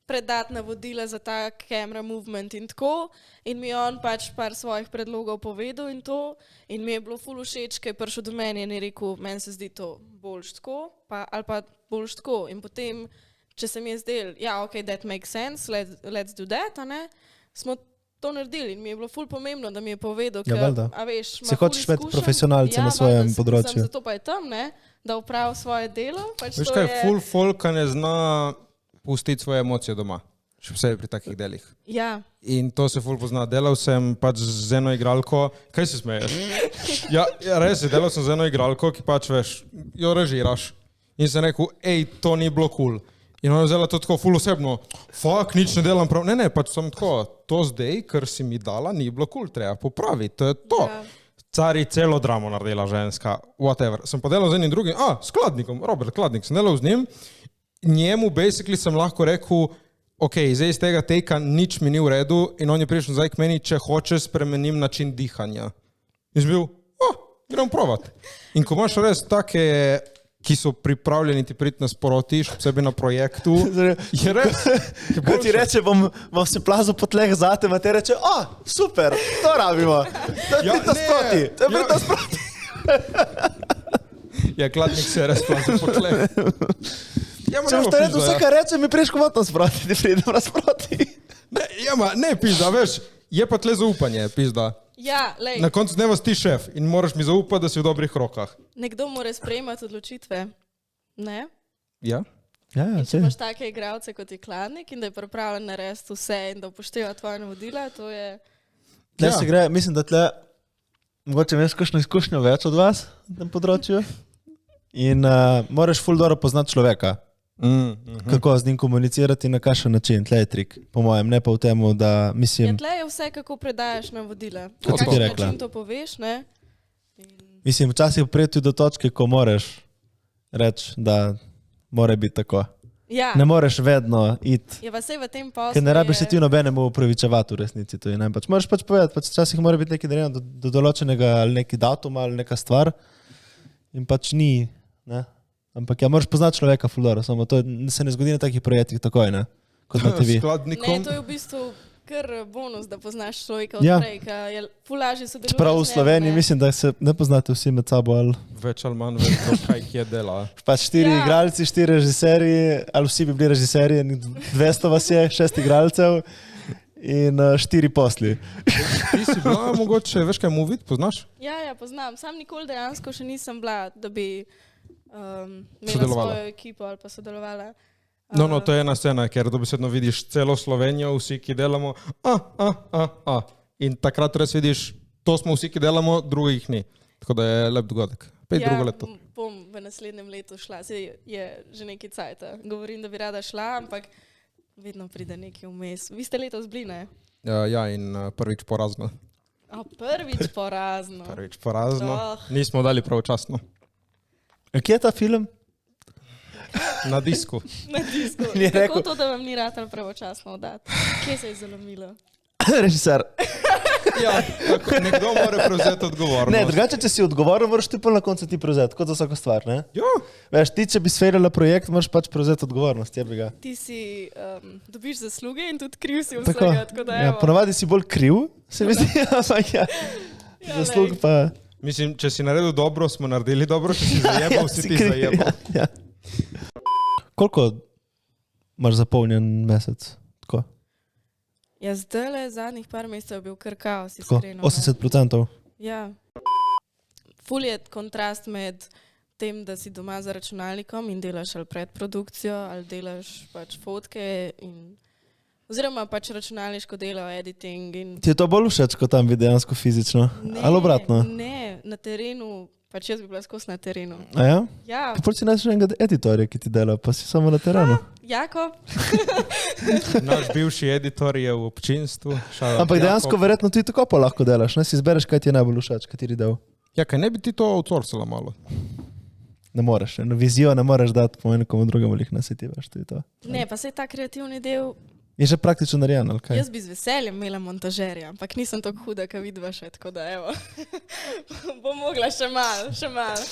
predati navodila za ta camera movement in tako. In mi je on pač par svojih predlogov povedal in to. In mi je bilo ful všeč, ker je prišel do meni in je rekel, meni se zdi to boljš tako, ali pa boljš tako. In potem, če se mi je zdel, ja, ok, that makes sense, let's do that, a ne, smo to naredili in mi je bilo ful pomembno, da mi je povedal, ker, a veš, se hočeš imeti profesionalce na svojem področju. Zato pa je tam, ne, da opravi svoje delo. Pač veš kaj, full folka ne zna pustiti svoje emocije doma. Še posebej pri takih delih. Ja. In to se ful pozna. Delal sem pač z eno igralko. Kaj se smeješ? Ja, res je, delal sem z eno igralko, ki pač veš, jo režiraš. In sem rekel, to ni bilo cool. In ona je vzela to tako ful osebno. Fuck, nič ne delam prav. Ne, pač sem tako, to zdaj, ker si mi dala, ni bilo cool, treba popraviti. To je to. Ja. Cari celo dramo naredila ženska, whatever. Sem pa delal z enim drugim, s Kladnikom, Robert Kladnik, sem delal z njim. Njemu basically sem lahko rekel, ok, zdaj iz tega tejka nič mi ni v redu in on je prišel zdaj k meni, če hoče spremenim način dihanja. In sem bil, gremo provat. In ko imaš res take, ki so pripravljeni ti priti nasproti, še posebej na projektu, je res. Ko ti reče, bom se plazil po tleh zate, ma te reče, super, to rabimo. To je prit nasproti. Ja, Kladnik se je res plazil po tleh. Ja, če boš to rekel, vse, kar reče, mi priješ komot nasproti, ti pridem nasproti. Ne, pizda, veš, je pa tle zaupanje, pizda. Ja, lej. Na koncu dneva si ti šef in moraš mi zaupati, da si v dobrih rokah. Nekdo mora sprejemati odločitve, ne? Ja. In če imaš take igralce kot je Kladnik in da je pripravljen narediti vse in da upošteva tvoje navodila, to je... Tle se gre, mislim, da tle, mogoče imaš kakšno izkušnjo več od vas na tem področju in moraš ful dobro poznati človeka. kako z njim komunicirati in na kakšen način. Tle je trik, po mojem, ne pa v tem, da Ja, mislim, tle je vse, kako predajaš navodila. Kot Na si ti kakšen rekla. način to poveš, ne? mislim včasih priti tudi do točke, ko moraš reči, da mora biti tako. Ja, Ne moreš vedno iti. je pa sej v tem poslu. Ker ne rabiš se je- ti nobenemu upravičevati v resnici. To je, ne? Pač moraš pač povedati, pač včasih mora biti nekaj narejeno do določenega ali neki datum ali neka stvar in pač ni. Ne? Ampak ja, moraš poznati človeka fuldobro, samo to se ne zgodi na takih projektih takoj, ne? Kot na TV. Ne, Skladnikom. to je v bistvu kar bonus, da poznaš človeka Ja. odprej, ker je ful lažje sodelovati. Čeprav v z njim, Sloveniji ne. mislim, da se ne poznate vsi med sabo. Ali Več ali manj vedo, kaj kje dela. pač 4 Ja. igralci, 4 režiserji, ali vsi bi bili režiserji, 200 vas je, 6 igralcev in 4 posli. Ti si bila mogoče, veš kaj Movit, poznaš? Ja, poznam. Sam nikoli dejansko še nisem bila, da bi imela Sodelovala. svojo ekipo ali pa sodelovala. No, to je ena scena, ker dobesedno vidiš celo Slovenijo, vsi, ki delamo, in takrat res vidiš, to smo vsi, ki delamo, drugih ni. Tako da je lep dogodek. Pet drugo leto. Bom v naslednjem letu šla. Sej je že nekaj cajta. Govorim, da bi rada šla, ampak vedno pride nekaj vmes. Vi ste letos bili, ne? Ja, in prvič porazno. Prvič porazno. Prvič porazno. Oh. Nismo dali pravočasno. Kje je ta film? Na disku. Na disku. Ni Kako rekel. to, da vam ni ratalo pravočasno oddati? Kje se je zalomilo? Režiser. Ja, tako, nekdo mora prevzeti odgovornost. Ne, drugače, če si odgovoren, moraš ti pa na koncu ti prevzeti, kot za vsako stvar. Ne? Ja, Veš, ti, če bi sferila projekt, moraš pač prevzeti odgovornost. Jebi ga. Ti si dobiš zasluge in tudi kriv si Tako, vsega. Tako da ja, evo. ponavadi si bolj kriv, se mi zdi, ampak ja, Ja, zaslug lej. pa... mislim, če si naredil dobro, smo naredili dobro, če si zajebal, si ti kriv, zajebal. ja, ja. Koliko imaš zapolnjen mesec? Tako, Ja, zdaj le zadnjih par mesecev je bil kar kaos, tako iskreno. ne. 80%. Ja. Ful je kontrast med tem, da si doma za računalnikom in delaš ali predprodukcijo, ali delaš pač fotke, oziroma pač računalniško delo, editing. Ti je to bolj všeč, kot tam biti dejansko fizično? Ali obratno? Ne, na terenu, pač jaz bi bila skozi na terenu. A ja? Ja, Kako si najdeš enega editorja, ki ti dela, pa si samo na terenu? Jakob, Naš bivši editor je v občinstvu. Ampak dejansko verjetno ti tako pa lahko delaš, ne si izbereš, kaj ti je najbolj všeč, kateri del. Ja, kaj ne bi ti to outsourcala malo? Ne moreš, eno vizijo ne moreš dati po nekomu drugemu lih nasetivaš, to je to. ne, pa se ta kreativni del, Je že praktično narejen, ali kaj? jaz bi z veseljem imela montažerja, ampak nisem tako huda, kot vidva še, tako da evo, bom mogla še malo, še malo.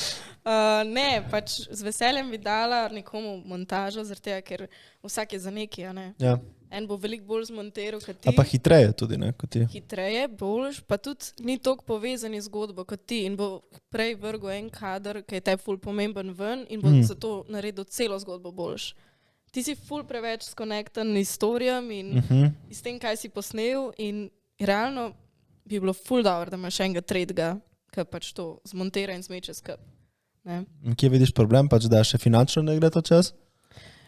Ne, pač z veseljem bi dala nekomu montažo, zaradi tega, ker vsak je za neki, a ne. Ja. En bo veliko bolj zmontiral kot ti. A pa hitreje tudi, ne, kot ti. Hitreje, boljš, pa tudi ni toliko povezani z zgodbo kot ti in bo prej vrgel en kader, ki je te ful pomemben ven in bo zato naredil celo zgodbo boljš. Ti si ful preveč skonektan s storijam in s tem, kaj si posnel in realno bi bilo ful dobro, da imaš enega tretjega, ki pač to zmontira in zmeče skup. Ne? Kje vidiš problem, pač da še finančno ne gre to čas?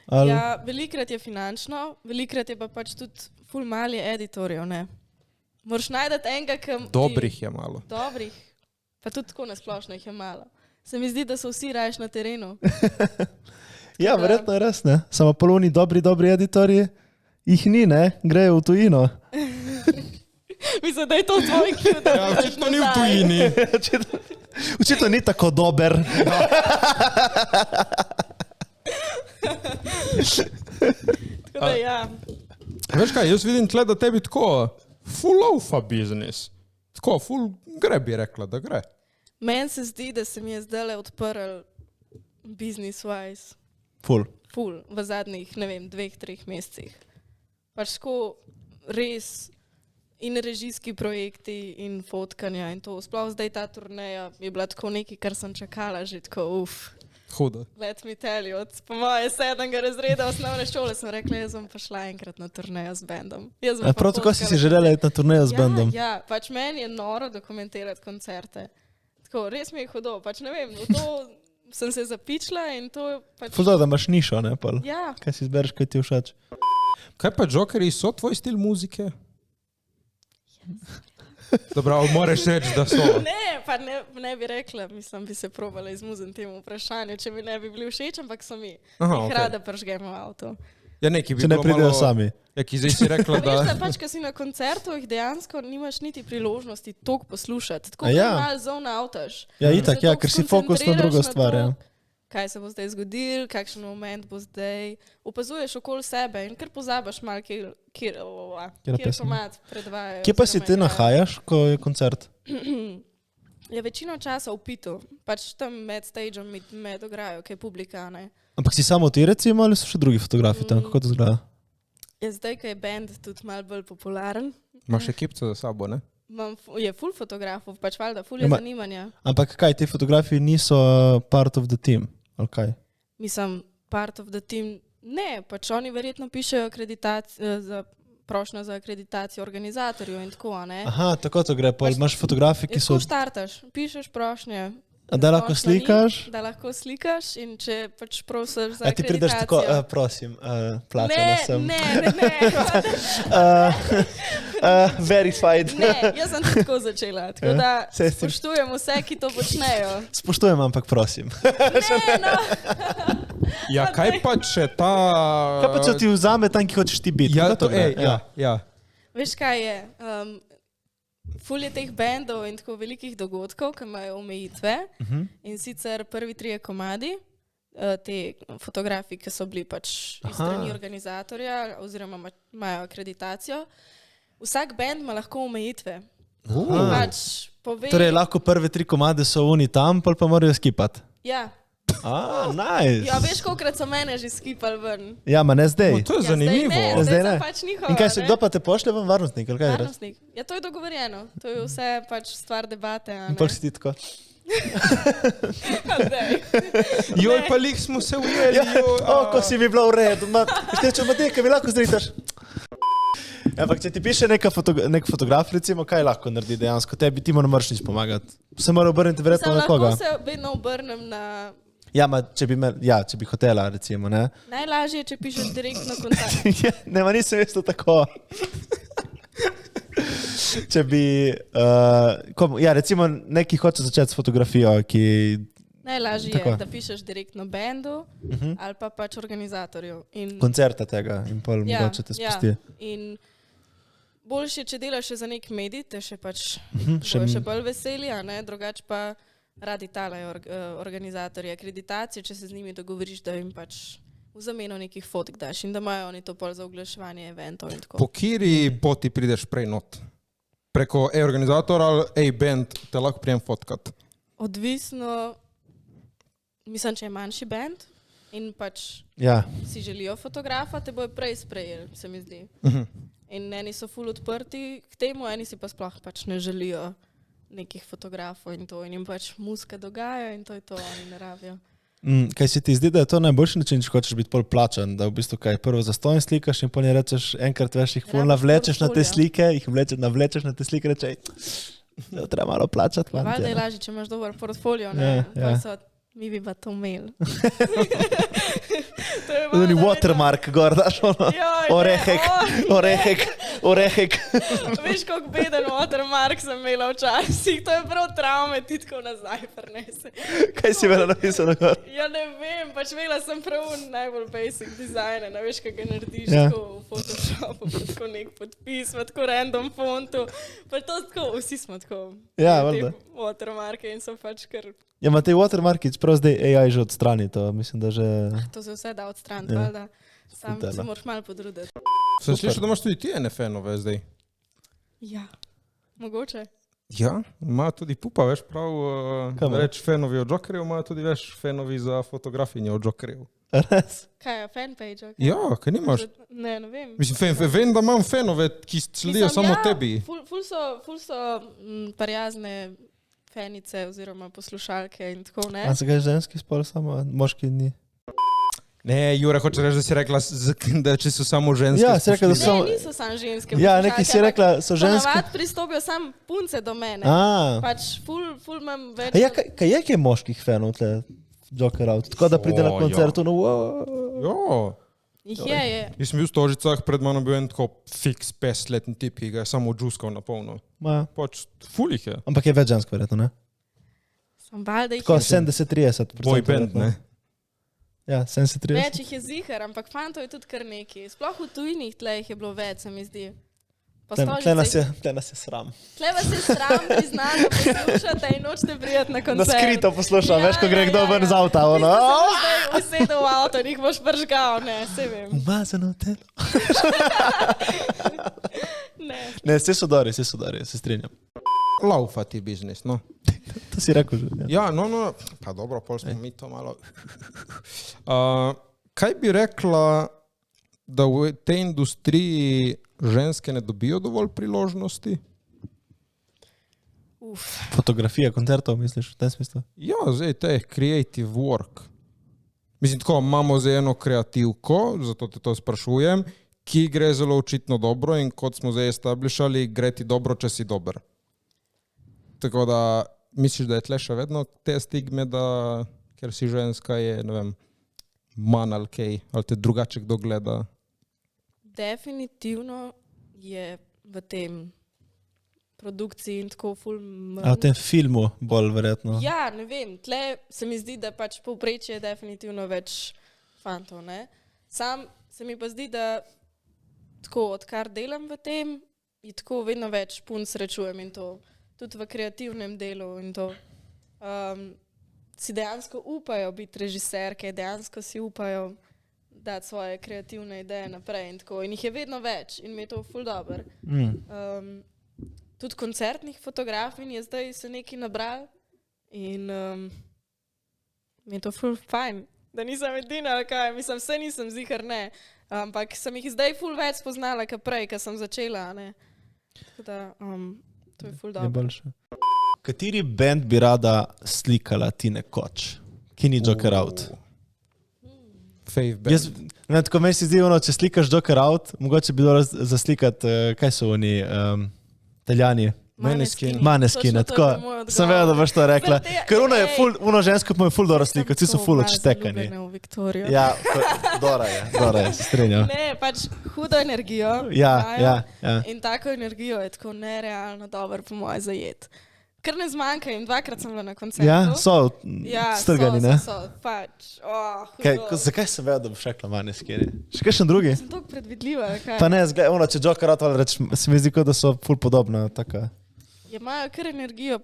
Ali... Ja, velikrat je finančno, velikrat je pa pač tudi ful mali editorjev, ne. Moraš najti enega, ki... Dobrih je malo. Dobrih, pa tudi tako nasplošno jih je malo. Se mi zdi, da so vsi rajš na terenu. Ja, verjetno je res, ne. Samo poloni dobri editorji, jih ni, ne, grejo v tujino. Mislim, da je to tvoj ključ. Ja, očitno ni v tujini. Očitno ni tako dober. Tako da ja. Veš kaj, jaz vidim tle, da tebi tako full laufa biznis. Tako, full gre bi rekla, da gre. Meni se zdi, da se mi je zdaj odprl business-wise. Ful. Ful, v zadnjih, ne vem, 2-3 mesecih. Pač tako res in režijski projekti in fotkanja in to. Sploh zdaj ta turneja je bila tako nekaj, kar sem čakala že tako, Huda. Let me tell you, od po moje 7. razreda osnovne šole sem rekla, jaz bom pa šla enkrat na turnejo z bendom. Prav tako si si želela iti na turnejo z bendom. Ja, pač meni je noro dokumentirati koncerte. Tako, res mi je hudo, pač ne vem, v to sem se zapičila in to pač... Ful da imaš nišo, ne, pol. Ja, Kaj si izbereš, kaj ti je všeč. Kaj pa Jokerji so tvoj stil muzike? Dobro, moraš reči, da so. Ne, pa ne bi rekla, mislim, bi se probala izmuzniti temu vprašanju, če mi ne bi bili všeč, ampak so mi. Aha, Jih okej. rada pržgemo v avto. Ja, neki bi Če ne bilo pridejo malo- sami. Ja, ki zdaj si rekla, Veš, da da... pač, ko si na koncertu, jih dejansko nimaš niti priložnosti toliko poslušati. Tako A ja? malo zona avtaš. Ja, Se itak, ja, toliko ker si fokus na drugo skoncentriraš stvar. to, Ja. Kaj se bo zdaj zgodil, kakšen moment bo zdaj. Opazuješ okoli sebe in kar pozabiš malo, kjer pesem? komat predvajajo. Kje pa si oziroma ti igrajo. nahajaš, ko je koncert? Je večino časa v pitu, pač tam med stageom med ograjo, ki je publika. Ne? Ampak si samo ti recimo ali so še drugi fotografi tam? Kako to izgleda? Je zdaj, ko je band tudi malo bolj popularen, Imaš ekipco za sabo, ne? je full fotografov, pač valjda, full Ja, je ma- zanimanja. Ampak kaj, ti fotografi niso part of the team? Ali kaj? Mislim, part of the team, ne, pač oni verjetno pišejo za prošnjo za akreditacijo organizatorjev in tako, ne. Aha, tako to gre. Pol imaš fotografi, ki so... Tako štartaš, pišeš prošnje. A da lahko prošnja ni, slikaš? Da lahko slikaš in če pač prosiš za A ti prideš tako, akreditacijo. prosim, plačana sem. Ne. Verified. Ne, jaz sem tako začela, tako da saj s tem- spoštujem vse, ki to počnejo. Spoštujem, ampak prosim. Ne, no. Ja, kaj pa če ta... Kaj pa če ti vzame tam, ki hočeš ti biti? Ja, Kako to, gre? ja. Veš kaj je? Ful je teh bendov in tako velikih dogodkov, ki imajo omejitve. In sicer prvi 3 komadi, te fotografi, ki so bili pač iz strani organizatorja oziroma imajo akreditacijo, vsak bend ima lahko omejitve. In pač pove, Torej, lahko prve 3 komade so oni tam, pol pa morajo skipati. ja. Nice. Ja, veš, kolikrat so mene že skipali ven. Ja, ma ne zdaj. O, to je Ja, zanimivo. Zdaj, ne, Zdaj zdaj ne. sem pač njihova. In kaj se, ne. kdo pa te pošlje v varnostnik? Ali kaj je res? Varnostnik. Ja, to je dogovorjeno. To je vse pač stvar debate. a In ne. pol si ti tako. Zdaj. Joj, pa lih smo se ujeli. Ko si mi bila v redu. Če ima nekaj, mi lahko zritaš. Ampak če ti piše nek fotograf, recimo, kaj lahko naredi dejansko? Tebi ti moraš nič pomagati. Se mora obrniti verjetno Sam na koga. lahko se vedno obrnem na... Ja, če bi hotela, recimo, ne? Najlažje je, če pišeš direktno kontakt. Ne, ma nisem isto tako. Če bi, recimo, neki hoče začeti s fotografijo, ki... Najlažje Tako. je, da pišeš direktno bendu ali pa pač organizatorju. In, koncerta tega in pol mogoče te spusti. in boljše, če delaš še za nek medij, te še pač še- še bolj veseli, a ne? Drugače pa radi talajo organizatorji akreditacije, če se z njimi dogovoriš, da jim pač v zameno nekih fotk daš in da imajo oni to pol za oglaševanje eventov in tako. Po kiri poti prideš prej not? Preko organizatora ali band te lahko prijem fotkat? Odvisno, mislim, če je manjši band in pač Ja, si želijo fotografa, te bojo prej sprejeli, se mi zdi. In eni so ful odprti k temu, eni si pa sploh pač ne želijo nekih fotografov in to. In jim pač muska dogaja in to je to, oni ne rabijo. Kaj se ti zdi, da je to najboljši način, če hočeš biti bolj plačan, da v bistvu kaj prvo zastonj slikaš in potem rečeš enkrat veš, jih ful Rabiš navlečeš na te portfolio. slike, navlečeš na te slike, rečeš, da treba malo plačati. Ja, valjda je fantje, lažje, če imaš dober portfolio, Ja, ne? ja. Pol so, mi bi pa to imeli. To je Tudi valjda watermark, gor daš ono. Joj, ne, Orehek. Veš, koliko beden watermark sem imela včasih, to je prav travme, ti tako nazaj prenese. Kaj si imela napisano gor? Ja, ne vem, pač imela sem prav najbolj basic dizajn, ne veš, kaj ga narediš Ja. tako v Photoshopu, pa tako nek podpis, pa tako random fontu, pa to tako, vsi smo tako. Ja, te valjda. Watermarke in so pač kar, Ja, ima te watermarki, čeprav zdaj AI že odstrani to, mislim, da že... to se vse da odstraniti, Ja. valjda. Sam Futala. se moraš malo podruditi. Sem slišal, da imaš tudi ti NFN-ove zdaj. Ja, mogoče. Ja, ima tudi pupa, veš prav, Kaj ima? reč fanovi od Jokerjev, ima tudi veš fanovi za fotografinje od Jokerjev. Res? Kaj je fanpage? Okay? Ja, kaj nimaš? Ne, ne vem. Mislim, vem, da imam fanove, ki sledijo samo tebi. Ful so prijazne fanice oziroma poslušalke in tako, ne? A se kaj ženski spol samo, moški ni? Ne, Jure, hoče reči, da si rekla, da če so samo ženske. Ja, si rekla, da spoštljive. so- Ne, niso samo ženske. Ja, nekaj si rekla, so ženske. Ponavadi pristopijo samo punce do mene. A, Pač ful imam več. ja, kaj je moških fanov tle Joker out? Tako da pride na O, ja. koncertu, no wow. Jo, Jih je. Jaz sem bil v Stožicah, pred mano bil en tako fiks 50-letni tip, ki ga je samo džuskal na polno. Ma, Pač ful jih je. ampak je več žensk, verjetno, ne? Sem valjda jih Tako je. 70-30%. Boy band, ne? Ja, 70-30. Več jih je zihar, ampak fantov je tudi kar nekaj. Sploh v tujnih tleh je bilo več, se mi zdi. Tle nas je sram. Tle vas je sram priznati, da poslušate in nočete prijeti na Na koncert. skrito poslušam, veš, ko gre kdo ven z avta, ono. Zdaj usedel v avto in jih boš pržgal, ne, se vem. Umazano telo. Ne. Ne, vse so dobri, se strinjam. Laufati biznis, no. To si rekel že. Ja. Ja, no, pa dobro, pol smo mi to malo... Kaj bi rekla, da v tej industriji ženske ne dobijo dovolj priložnosti? Fotografija koncertov, misliš, v tem smislu? Ja, zdaj te creative work. Mislim, tako, imamo zdaj eno kreativko, zato te to sprašujem, ki gre zelo očitno dobro in kot smo zdaj establishali, gre ti dobro, če si dober. Tako da, misliš, da je tle še vedno te stigme, da ker si ženska je, ne vem, manj ali kaj, ali te drugače kdo gleda? Definitivno je v tem produkciji in tako ful manj. A v tem filmu bolj verjetno. Ja, ne vem, tle se mi zdi, da pač povprečje je definitivno več fantov, ne. Sam se mi pa zdi, da tako, odkar delam v tem, je tako vedno več punc srečujem in to, tudi v kreativnem delu in to. Si dejansko upajo biti režiserke, dejansko si upajo dati svoje kreativne ideje naprej in tako. In jih je vedno več in mi je to ful dober. Tudi koncertnih fotografij je zdaj se nekaj nabral in mi je to ful fajn, da nisem edina, kaj, mislim, vse nisem zihar, ne, ampak sem jih zdaj ful več spoznala, kot prej, ko sem začela, ne. Tako da, to je ful Je dobro. boljše. Kateri band bi rada slikala ti nekoč? Ki ni Joker Out? Fave band. Jaz, ne, tako meni se zdi, ono, če slikaš Joker Out, mogoče bi bilo zaslikati, kaj so oni, Italijani. Maneskine, tako. Sem vedel, da boš to rekla. Ker ono je ful, ono žensko pa je ful dobro slika, vsi so ful odštekani. Ja, Dora je, se strinjam. Ne, pač hudo energijo Ja, imajo ja. in tako energijo je tako nerealno dobro po moje zajet. Ker ne zmanjka jim, dvakrat sem bila na koncertu. Ja, so strgani, ne? So, pač, Kaj, hudo. zakaj sem vedel, da boš rekla Maneskine? Še kakšen drugi? Sem tako predvidljiva, kaj? Pa ne, zgleda, ono, če Joker Out ali reč, se mi zdi, kot da so ful podobna, taka. Imajo kar energijo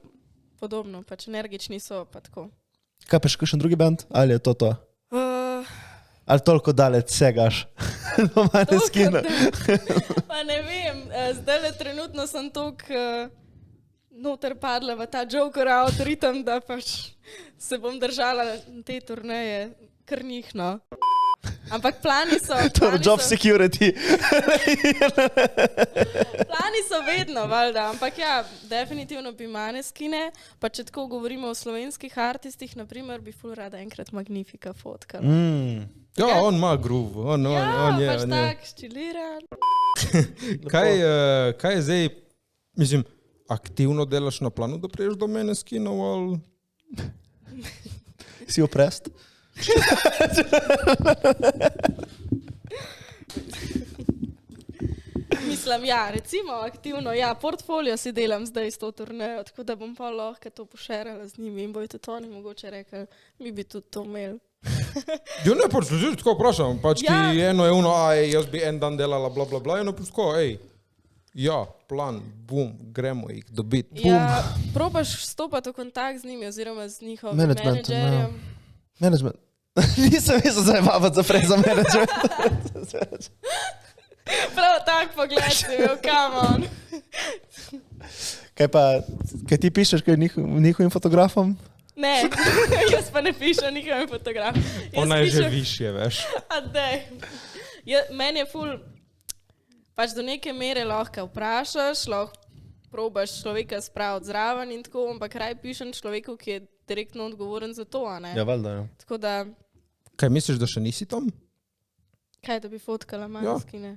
podobno, pač energični so, pa tako. Kaj pa še kakšen drugi band? Ali je to? Ali toliko daleč segaš do Maneskina? Pa ne vem, zdaj trenutno sem toliko noter padla v ta Joker Out ritem, da pač se bom držala te turneje kar njih, no. Ampak plani so... Job security. Plani so vedno, valjda, ampak ja, definitivno bi Maneskine, pa če tako govorimo o slovenskih artistih, naprimer, bi ful rada enkrat Magnifika fotkala. Ja, on ima groove, on je. Pač tak, ščiliran. Kaj je zdaj, mislim, aktivno delaš na planu, da priješ do Maneskinov ali... Si oprest? Mislim, ja, recimo aktivno, ja, portfolio si delam zdaj s to turnejo, tako da bom pa lahko to pošerala z njimi in bojo tudi oni mogoče rekli, mi bi tudi to imeli. Jo ne, pač, že tako vprašam, pač Ja. ti eno je ono, jaz bi en dan delala, bla, bla, bla, eno pač tako, ja, plan, bum, gremo jih dobiti. Ja, probaš stopati v kontakt z njimi oziroma z njihovim Managementom, menedžerjem. Management. Nisem mislil, da je baba za prej za management. Prav tak pogled si bil, come on. Kaj pa, kaj ti pišeš kaj njihovim fotografom? Ne, jaz pa ne pišem njihovim fotografom. Ona je že višje, veš. A dej. Meni je ful, pač do neke mere lahko vprašaš, lahko probaš človeka spraviti zraven in tako, ampak raj pišem človeku, ki je direktno odgovoren za to, a ne? Ja, valjda, ja. Tako da, Kaj misliš, da še nisi tam? kaj da bi fotkala Maneskine?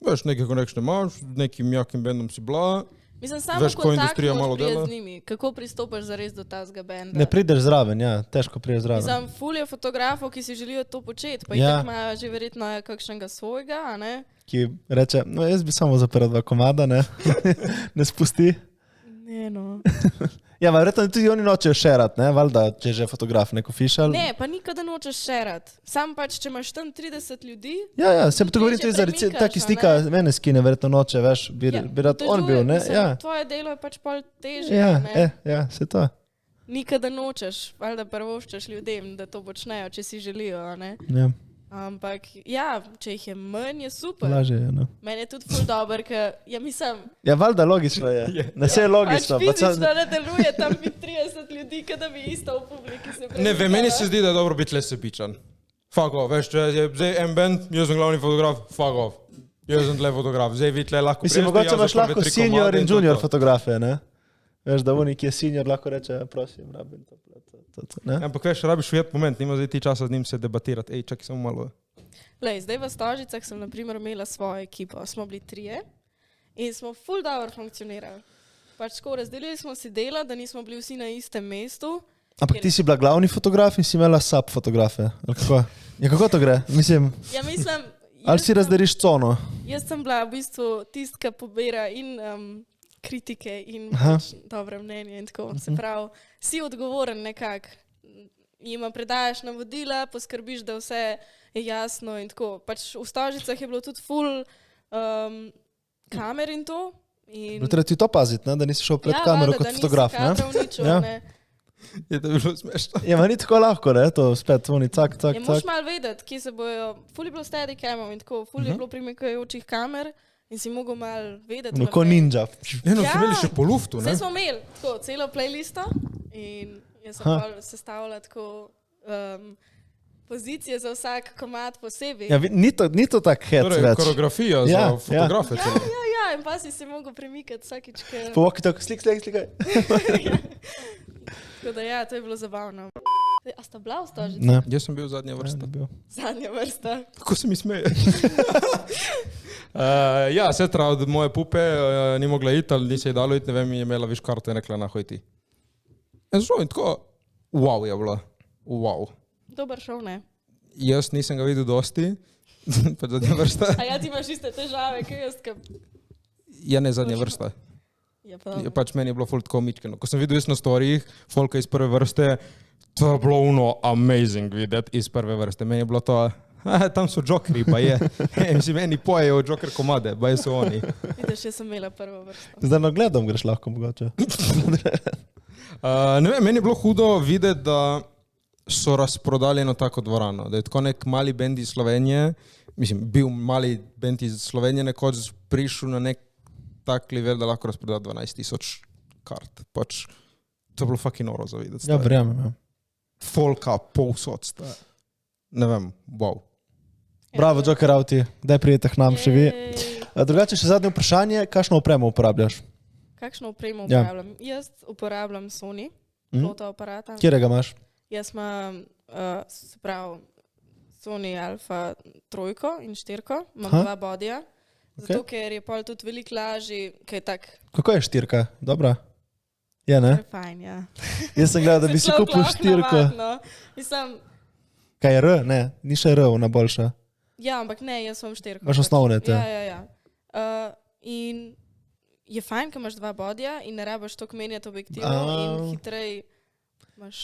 Veš, nekaj konekšne imaš, z nekim jakim bendom si bila. Mislim, samo Veš, ko industrija malo kontaktno dela? z njimi, kako pristopaš zares do tazga benda. Ne prideš zraven, ja, težko prideš zraven. Mislim, ful je fotografov, ki si želijo to početi, pa Ja. itak imajo že verjetno kakšnega svojega, a ne? Ki reče, no jaz bi samo zaprl 2 komada, ne, ne spusti. Ne, no. Ja, verjetno tudi oni nočejo šerat, ne, valjda, če je že fotograf, neko fišal. Ne, pa nikada nočeš šerat. Sam pač, če imaš tam 30 ljudi, Ja, se pa to govorim Težje tudi za premikaš, taki a slika, mene skine, verjetno noče, veš, bi rad on otežuje, bil, ne, mislim, ja. Tvoje delo je pač pol težje, Ja, ne? ja, se to. Nikada nočeš, valjda prvoščaš ljudem, da to počnejo, če si želijo, a ne? Ja, Ampak ja, če jih je manj, je super. lažje je, no. Meni je tudi ful dober, ker ja, mislim, Ja, valjda logično je. Ne, vse je logično. pač pač samo- fizično ne deluje tam bi 30 ljudi, kada bi isto v publiki se Ne vem, meni se zdi, da je dobro biti le sebičan. Fuck off, veš, če je zdaj en band, jaz sem glavni fotograf, fuck off. Jaz sem tle fotograf, zdaj vi tle lahko Mislim, prijete, mogoče jaz imaš za prve lahko 3 senior komade in to junior to. fotografe, ne? Veš, da oni, ki je senior, lahko reče, prosim, rabim to, ne? Ampak veš, rabiš ujeti moment, nima zdaj ti časa z njim se debatirati. Ej, čakaj samo malo. Lej, zdaj v Stožicah sem na primer imela svojo ekipo, smo bili 3 in smo ful dobro funkcionirali. Pač tako razdelili smo si dela, da nismo bili vsi na istem mestu. Ampak ti si bila glavni fotograf in si imela sub fotografe, ali kako? Ja, kako to gre? Mislim, Ja, mislim, ali si razdeliš cono? jaz sem bila v bistvu tistka, ki pobira in kritike in Aha. pač dobre mnenje in tako. Se pravi, si odgovoren nekako. Jima predajaš navodila, poskrbiš, da vse je jasno in tako. Pač v Stožicah je bilo tudi full kamer in to. In No, treba ti to paziti, ne? Da nisi šel pred kamero valjda, kot da nisi fotograf, ne? kadrov ničel, Ja. ne. Je to bilo smešno. Ja, ma ni tako lahko, ne? To spet, oni cak, cak, Je moš cak. malo vedeti, kje se bojo, ful je bilo steadicamov in tako, ful je bilo primikajočih kamer in si mogel malo vedeti. No, ko vnaprej. ninja. Eno, Ja. so imeli še po luftu, ne? Zdaj smo imeli tako celo playlisto in jaz sem pol sestavila tako pozicije za vsak komad posebej. Ja, ni to tak hec Torej, več. koreografija Ja, za ja. fotografe. celo. Ja, in pa si se mogel premikati vsakič, ker... Po walkie talkie, slik, slikaj. Tako da ja, to je bilo zabavno. A sta bila v Stožici? Ne. Jaz sem bil zadnja vrsta. Zadnja vrsta. Kako se mi smeje? Ja, setra od moje pupe ni mogla iti, ali ni se ji dalo iti, ne vem, je imela viš karto in rekla, nahoj ti. In šlo in tako, wow je bilo, wow. Dober šov, ne? Jaz nisem ga videl dosti, pa zadnja vrsta. A ja, ti imaš iste težave, kaj jaz, kaj... Ja, ne zadnja vrsta. Ja, pa Je, pač meni je bilo ful tako mičkeno. Ko sem videl jaz na storijih, folka iz prve vrste, to je bilo uno amazing videti iz prve vrste. Meni je bilo to, tam so jokeri, pa je. Mislim, meni pojejo joker komade, pa so oni. vidiš, jaz sem imela prvo vrsto. Zdaj na gledom greš lahko mogoče. Ne vem, meni je bilo hudo videti, da so razprodali eno tako dvorano. Da je tako nek mali bend iz Slovenije, mislim, bil mali bend iz Slovenije nekoč prišel na nek tak level, da lahko razproda 12,000 kart. Pač, to je bilo fucking noro za videti. Ja, verjamem, ja. Folka, povsod sta. Ne vem, wow. Bravo, Joker Auti, kdaj prijete k nam še vi? Ej, Drugače še zadnje vprašanje, kakšno opremo uporabljaš? kakšno opremo Ja. uporabljam? Jaz uporabljam Sony fotoaparata. Kjerega imaš? Jaz imam, se pravi, Sony Alpha 3 in 4, imam Aha. 2 bodija, zato ker je pol tudi veliko lažji, ker je tak Kako je štirka? Dobra? Je, ne? fajn, ja. Jaz sem gledal, da bi si Človek kupil lahko štirko. navadno. Mislim, Kaj je R? Ne, ni še R, ona boljša. ja, ampak ne, jaz sem 4. Imaš osnovne te. Ja. In je fajn, ker imaš 2 bodija in ne rabiš toliko menjati objektivov in hitrej imaš...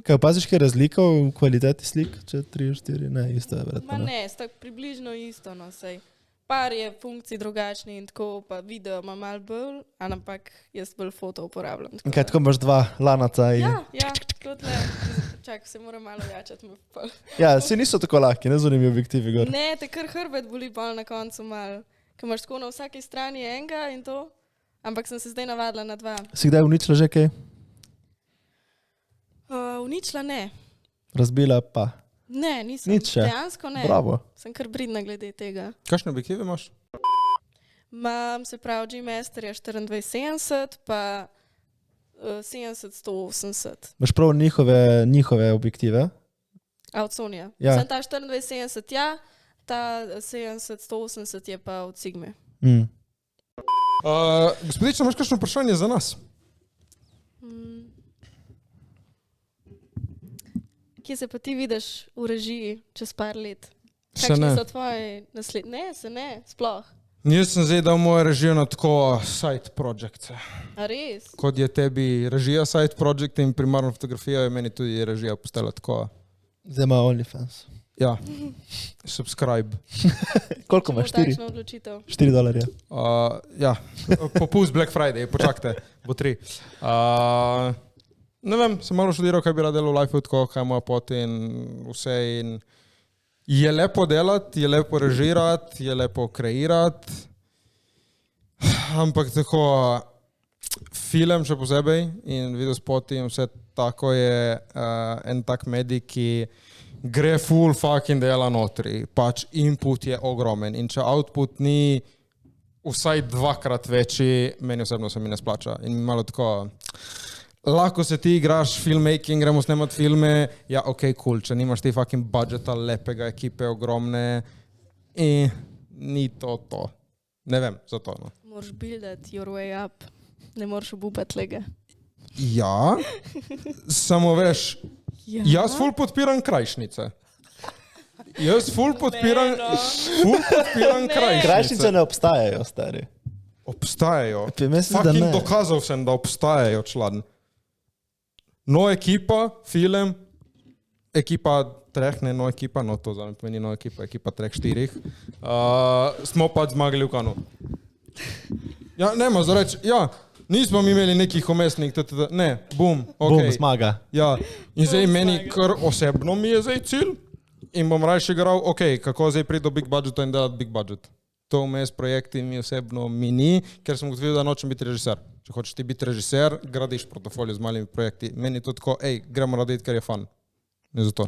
Kaj opaziš, kaj je razlika v kvaliteti slik? Če 3, 4, ne, isto je Ma verjetno. ne, sta približno isto, no, sej. Par je funkcij drugačni in tako, pa video ima malo bolj, ampak jaz bolj foto uporabljam. In kaj, tako imaš 2 lanaca in... Ja, kot le. Čak, se moram malo jačati. Ja, se niso tako lahki, ne z unimi objektivi gor. Ne, te kar hrbet boli bolj na koncu mal. Ker imaš tako na vsaki strani enega in to. Ampak sem se zdaj navadila na 2. Si kdaj uničila že kaj? Uničila ne. Razbila pa. Ne, nisem. Nič še. Dejansko ne. Bravo. Sem kar bridna glede tega. Kakšne objektive imaš? Imam, se pravi, G-Masterja 2470, pa 70-180. Imaš prav njihove objektive? A od Sonja. Ja. Sem ta 2470, ja, ta 70-180 je pa od Sigme. Gospodična, imaš kakšno vprašanje za nas? Kje se pa ti vidiš v režiji čez par let? Se ne. Kakšni so tvoji naslednji? Ne, se ne, sploh. Jaz sem zdaj dal mojo režijo na tako side projects. A res? Kot je tebi režija side project in primarno fotografija, je meni tudi režija postala tako. Zdaj ima OnlyFans. Ja, subscribe. Koliko Če bo imaš? 4? takšna odločitev. $4. Ja, popust Black Friday, počakajte, bo 3. Ne vem, sem malo študiral, kaj bi rad delal v life, tako, kaj je moja pot in vse. In je lepo delati, je lepo režirati, je lepo kreirati, ampak tako film še posebej in videospoti in vse tako je en tak medij, ki gre full fucking dela notri. Pač input je ogromen in če output ni vsaj 2-krat večji, meni osebno se mi ne splača. In malo tako, lahko se ti igraš filmmaking, gremo snemati filme, ja ok, cool, če nimaš ti fucking budžeta, lepega ekipe, ogromne in ni to. Ne vem, zato no. Moraš build your way up. Ne moreš obupati lega. Ja, samo veš, jaz ful podpiram krajšnice. Jaz ful podpiram krajšnice. Krajšnice ne obstajajo, stari. Obstajajo. Mislim, da Fucking ne. dokazal sem, da obstajajo, član. No ekipa, film, ekipa 3, ne no ekipa, no to zame pomeni no ekipa 3-4. Smo pač zmagali v Kanu. Ja, nema za reči, ja, nismo mi imeli nekih umestnih, ne, bum, ok. Bum, zmaga. Ja, in zdaj meni kar osebno mi je zdaj cilj in bom raje igral, ok, kako zdaj priti do big budgeta in delati big budget. To vmes projekti mi osebno mi ni, ker sem ugotovil, da nočem biti režiser. Če hočeš ti biti režiser, gradiš portfolio z malimi projekti. Meni je to tako, gremo narediti, ker je fun. Ne zato.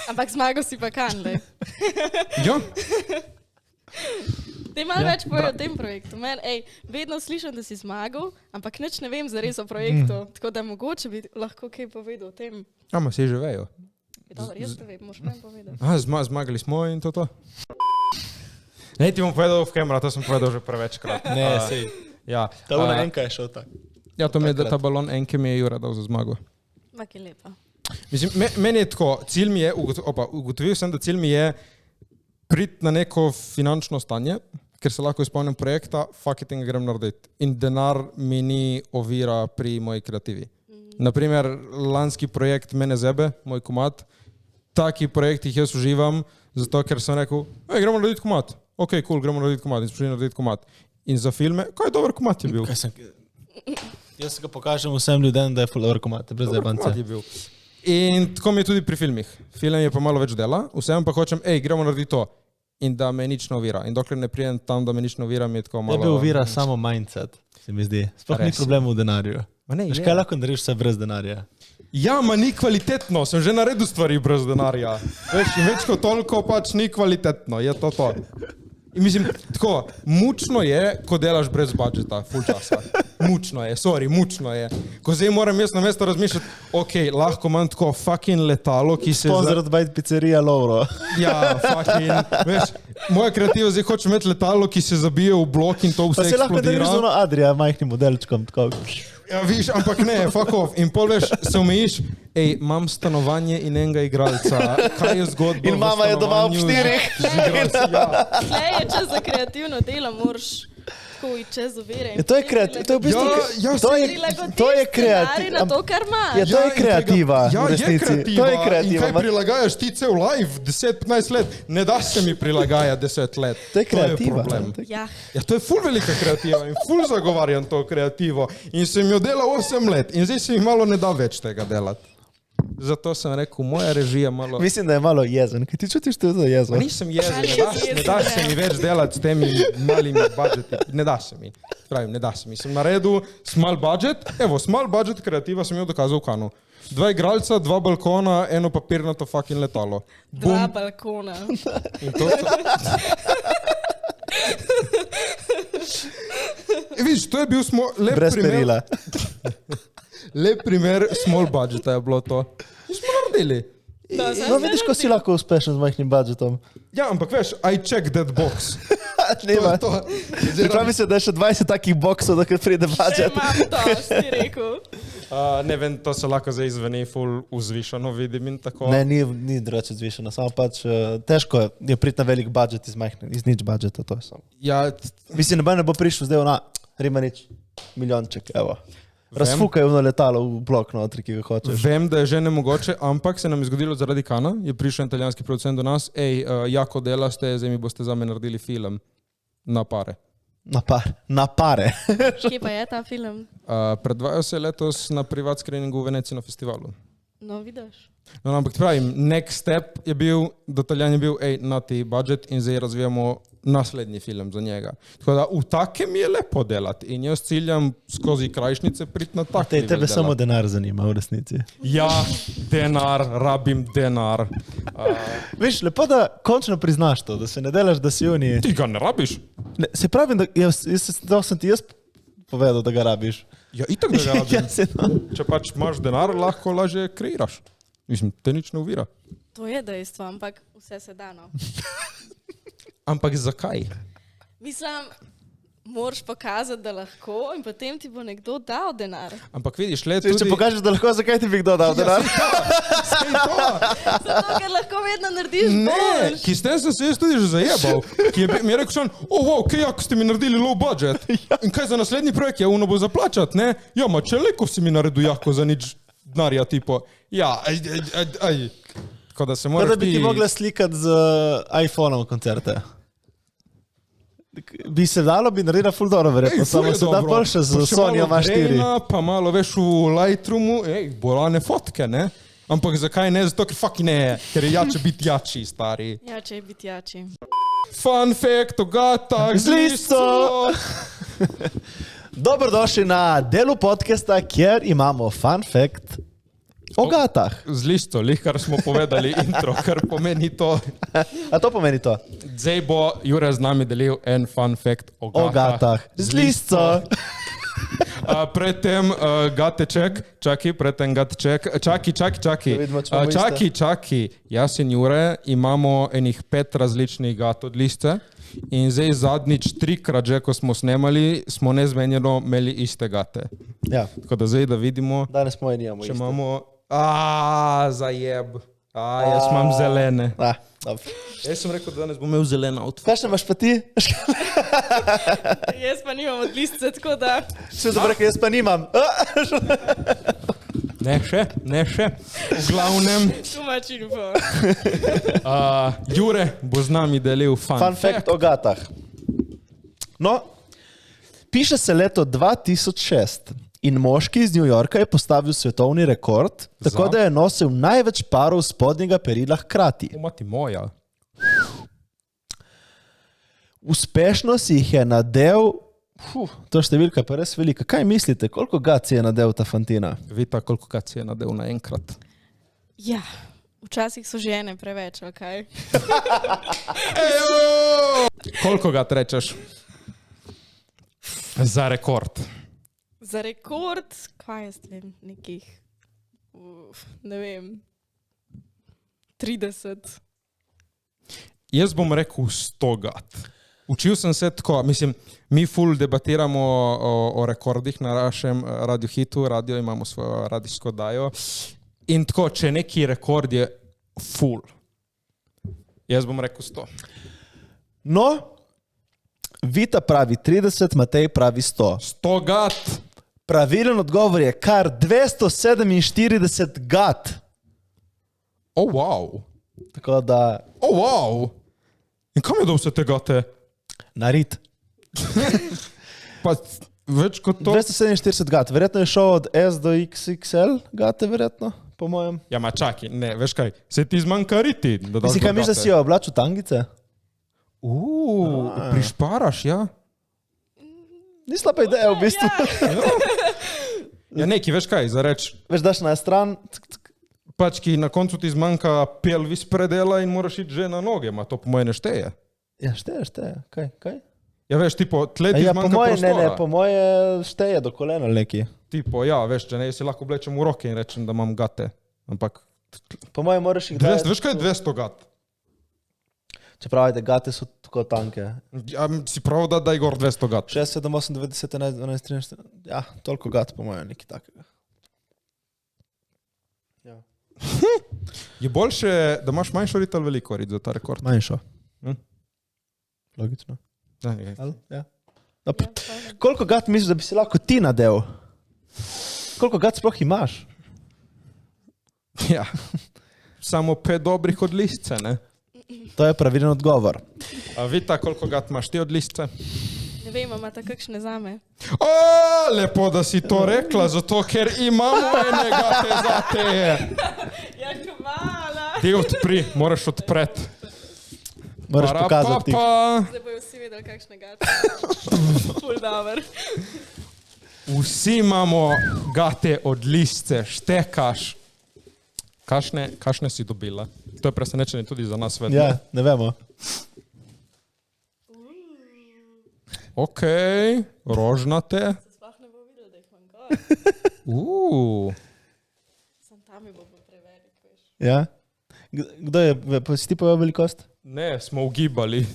Ampak zmagal si pa Kanle. Ja, Daj malo več povej o tem projektu. Vedno slišim, da si zmagal, ampak nič ne vem zares o projektu. Tako da mogoče bi lahko kaj povedal o tem. ama si že vejo. Dobro, jaz ne vem, moraš meni povedati. Zmagali smo in to. Ne, ti bom povedal v kamera, to sem povedal že prevečkrat. Ne, sej. Ja, Ta ona enka je šel tak. ja, to mi je ta balon enke mi je Jura dal za zmago. Mak je lepa. Mislim, meni je tako, cilj mi je, ugotovil sem, da cilj mi je priti na neko finančno stanje, ker se lahko izpolnim projekta, fuck it in ga grem narediti. In denar mi ni ovira pri moji kreativi. Naprimer, lanski projekt Mene zebe, moj komad, taki projektih jaz uživam, zato ker sem rekel, gremo narediti komad. Ok, cool, gremo narediti komad in smo šli narediti komad. In za filme, kaj dober komad je bil? Jaz ga pokažem vsem ljudem, da je full komate, brez zebance. Komad je bil. In tako mi je tudi pri filmih. Film je pa malo več dela, vsem pa hočem, gremo narediti to. In da me nič ne ovira. In dokler ne prijem tam, da me nič ne ovira, mi je tako malo... Tebe ovira samo mindset, se mi zdi. Sploh ni Res. problem v denarju. Ma ne, Veš, je. kaj lahko narediš vse brez denarja? Ja, ma ni kvalitetno, sem že naredil stvari brez denarja. Veš, in več kot toliko pač ni kvalitetno, je to. In mislim, tako, mučno je, ko delaš brez budžeta, full časa. Mučno je. Ko zdaj moram jaz na mesto razmišljati, ok, lahko imam tako fucking letalo, ki se... Sponzor od Bajt Pizzeria Lovro. Ja, fucking, veš, moja kreativa zdaj hoče imeti letalo, ki se zabije v blok in to Pa vse se lahko eksplodira. deliš z ono Adria, majhnim modelčkom, tako. Ja, viš, ampak ne, fuck off. In pol veš, se omejiš, imam stanovanje in enega igralca. Kaj je zgodba? In mama je doma ob 4. Ja. Tle je čas za kreativno delo, moraš tako iti čez ovire. To je kreativno, to je v bistvu... To je kreativno. na to, kar imaš. Ja, to je kreativa, Ja, v je resnici. kreativa. To je In kreativa. kaj prilagajaš ti cel live, 10-15 let? Ne da se mi prilagajati 10 let. To je kreativa. problem. Ja, Ja, to je ful velika kreativa in ful zagovarjam to kreativo. In sem jo delal 8 let in zdaj se mi malo ne da več tega delati. Zato sem rekel, moja režija malo... Mislim, da je malo jezen. Kaj ti čutiš, da je to jezo? Pa nisem jezen, ne da se mi več delati s temi malimi budžeti. Ne da se mi. Pravim, ne da se mi. Sem naredil small budget, small budget kreativa sem jo dokazal v Kanu. 2 igralca, 2 balkona, eno papirnato fucking letalo. 2 balkona. In to... Vidiš, to je bil lep Brez primer. perila. Lep primer small budgeta je bilo to. In smo naredili. No, vidiš, ko si lahko uspešen z majhnim budžetom. Ja, ampak veš, I check that box. Nema. Pripravi se, da je še 20 takih boksov, da pride Če budžet. imam to, si rekel. Ne vem, to se lahko zdaj izveni ful vzvišeno, vidim in tako. Ne, ni drugače zvišeno, samo pač težko je priti na velik budžet iz nič budžeta, to je samo. Ja, Mislim, ne bo prišel zdaj na Rimanič, milijonček, evo. Razfukaj letalo v blok notri, ki ga hočeš. vem, da je že nemogoče, ampak se nam je zgodilo zaradi Kana. Je prišel italijanski producent do nas, jako delaste, zdaj mi boste za me naredili film na pare. Na pare. Kje pa je ta film? Predvajal se je letos na privat screeningu v Veneciji na festivalu. No, vidiš. No, ampak ti pravim, next step je bil, do Italijan je bil, na ti budžet in zdaj razvijamo naslednji film za njega. Tako da v takem je lepo delati in jaz ciljam skozi krajšnice priti na tak. Tebe samo denar zanima v resnici. Ja, denar, rabim denar. Veš, lepo, da končno priznaš to, da se ne delaš, da si oni... Ti ga ne rabiš? Ne, se pravim, da sem ti jaz povedal, da ga rabiš. Ja, itak da ga rabim. Ja, se no. Če pač imaš denar, lahko lažje kreiraš. Mislim, te nič ne uvira. To je dejstvo, ampak vse se da, no. Ampak zakaj? Mislim, moraš pokazati, da lahko in potem ti bo nekdo dal denar. Ampak vidiš, le Če tudi... pokažeš, da lahko, zakaj ti bi kdo dal denar? Sej to. Zato, ker lahko vedno narediš Ne, boljš. ki ste se jaz tudi že zajebal. Ki je mi je rekel, wow, kaj jako ste mi naredili low budget. In kaj za naslednji projekt je, uno bo zaplačat, ne? Ja, ma če leko si mi naredil jako za nič denarja, tipo. Ja, aj. Tako da se moraš Da bi ti mogla slikati z iPhoneom koncerte. Bi se dalo, bi naredila ful dobro, verjetno. Samo se da boljše z Sony ima 4. Pa malo veš v Lightroomu, bolane fotke, ne? Ampak zakaj ne? Zato, ker fucking ne, ker je jače biti jači, stari. Ja, če je biti jači. Fun fact o gatah Z listo. Dobrodošli na delu podcasta, kjer imamo fun fact o gatah. Z listo, kar smo povedali intro, kar pomeni to. A to pomeni to? Zdaj bo Jure z nami delil en fun fact o gatah. O gatah. Z listo. Predtem gateček, čakaj. Da vidimo, če imamo Čakaj. Jaz in Jure imamo enih 5 različnih gat od liste in zdaj zadnjič 3krat že, ko smo snemali, smo nezmenjeno imeli iste gate. Ja, Tako da zdaj da vidimo, danes moje nijamo če isto. imamo... Zajeb. Jaz imam zelene. Dobro. Jaz sem rekel, da danes bom imel zelen outfit. Kakšne imaš pa ti? Jaz pa nimam odlistce, tako da... Še dobro, jaz pa nimam. Ne še. V glavnem, Too much info. Jure bo z nami delil Fun fact o gatah. No, piše se leto 2006 in moški iz New Yorka je postavil svetovni rekord, tako da je nosil največ parov spodnjega perila hkrati. Mati moja. Uspešno si jih je nadel, to številka pa res velika. Kaj mislite, koliko gat si je nadel ta fantina? Vita, koliko kad si je nadel naenkrat. Ja, včasih so žene preveč, ali kaj? Koliko ga rečeš? Za rekord. Za rekord, kaj jaz vem, nekih, ne vem, 30. Jaz bom rekel 100 gat. Učil sem se tako, mislim, mi ful debatiramo o rekordih na našem Radio Hitu, radio imamo svojo radijsko oddajo in tako, če neki rekord je ful, jaz bom rekel 100. No, Vita pravi 30, Matej pravi 100. 100 gat! Pravilen odgovor je kar 247 gat. Wow! Tako da, Wow! In kam je dal vse te gate? narit. Pa več kot to? 247 gat. Verjetno je šel od S do XXL gate, verjetno, po mojem. Ja, ma čakaj, ne, veš kaj, se ti zmanjka riti. Mislim, kaj misliš, da si jo oblačil tangice? Prišparaš, ja? Ni slaba ideja, v bistvu. Ja, neki, veš kaj, za reč, Veš, daš na stran, pač ki na koncu ti zmanjka pelvis predela in moraš iti že na noge, ma to po moje ne šteje. ja, šteje. Kaj? Ja, veš, tipo, tle ti Ja, po zmanjka moje, prostora. po moje šteje do kolena neki. Tipo, ja, veš, če ne, si lahko oblečem v roke in rečem, da imam gate. Ampak, Po moje moraš jih 200, veš kaj je 200 gat? Čeprav ajde, gate so tako tanke. Ja, si prav, da daj gor 200 gat. 6, 7, 8, 9, 10, 11, 12, 13, ja, toliko gat po mojem, nekaj takega. Ja. Je boljše, da imaš manjšo rit ali veliko rit za ta rekord? Manjšo. Hm? Logično. Ja. Ja. Koliko gat misliš, da bi si lahko ti nadel? Koliko gat sploh imaš? Ja. Samo 5 dobrih od listce, ne? To je pravilen odgovor. A Vita, koliko gat imaš ti od listce? Ne vem, imate kakšne zame? O, lepo, da si to rekla, zato ker imamo enega te zate. Ja, hvala. Ti odpri, moraš odpreti. Moraš pokazati. Zdaj bojo vsi vedeli, kakšne gate. Ful dober. Vsi imamo gate od listce, štekaš. Kašne si dobila? To je presenečenje tudi za nas vedno. Ja, ne vemo. Ok, rožnate. Sploh ne bo videl, da jih imam gor. Sam tam mi bo prevelik, veš. Ja? Kdo je, si ti povedal velikost? Ne, smo ugibali.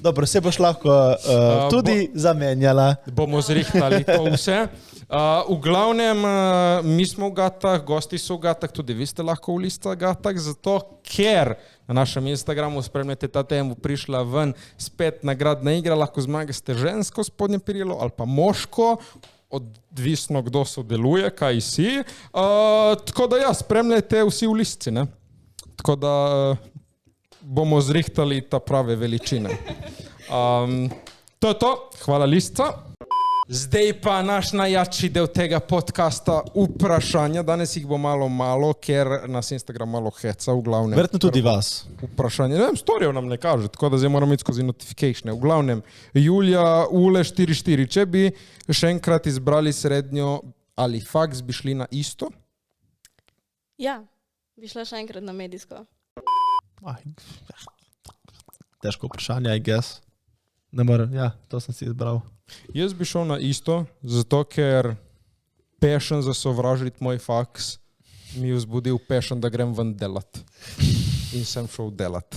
Dobro, se boš lahko tudi zamenjala. Bomo zrihtali to vse. V glavnem, mi smo v gatah, gosti so v gatah, tudi vi ste lahko v lista gatah, zato ker na našem Instagramu spremljate ta temu prišla ven spet nagradna igra, lahko zmagate žensko spodnje perilo ali pa moško, odvisno kdo sodeluje, kaj si. Tako da ja, spremljajte vsi v listci, ne? Tako da bomo zrihtali ta prave veličine. To je to, hvala listca. Zdaj pa naš najjači del tega podcasta vprašanja. Danes jih bo malo, ker nas Instagram malo heca v glavnem. Verjetno tudi vas. Vprašanje, ne vem, storijev nam ne kaže, tako da zdaj moramo iti skozi notifikatione. V glavnem, Julija Ule 44, če bi še enkrat izbrali srednjo ali faks, bi šli na isto? Ja, bi šla še enkrat na medijsko. Težko vprašanje, I guess. Ne morem, ja, to sem si izbral. Jaz bi šel na isto, zato ker passion za sovražiti moj faks mi je vzbudil passion, da grem ven delat. In sem šel delat.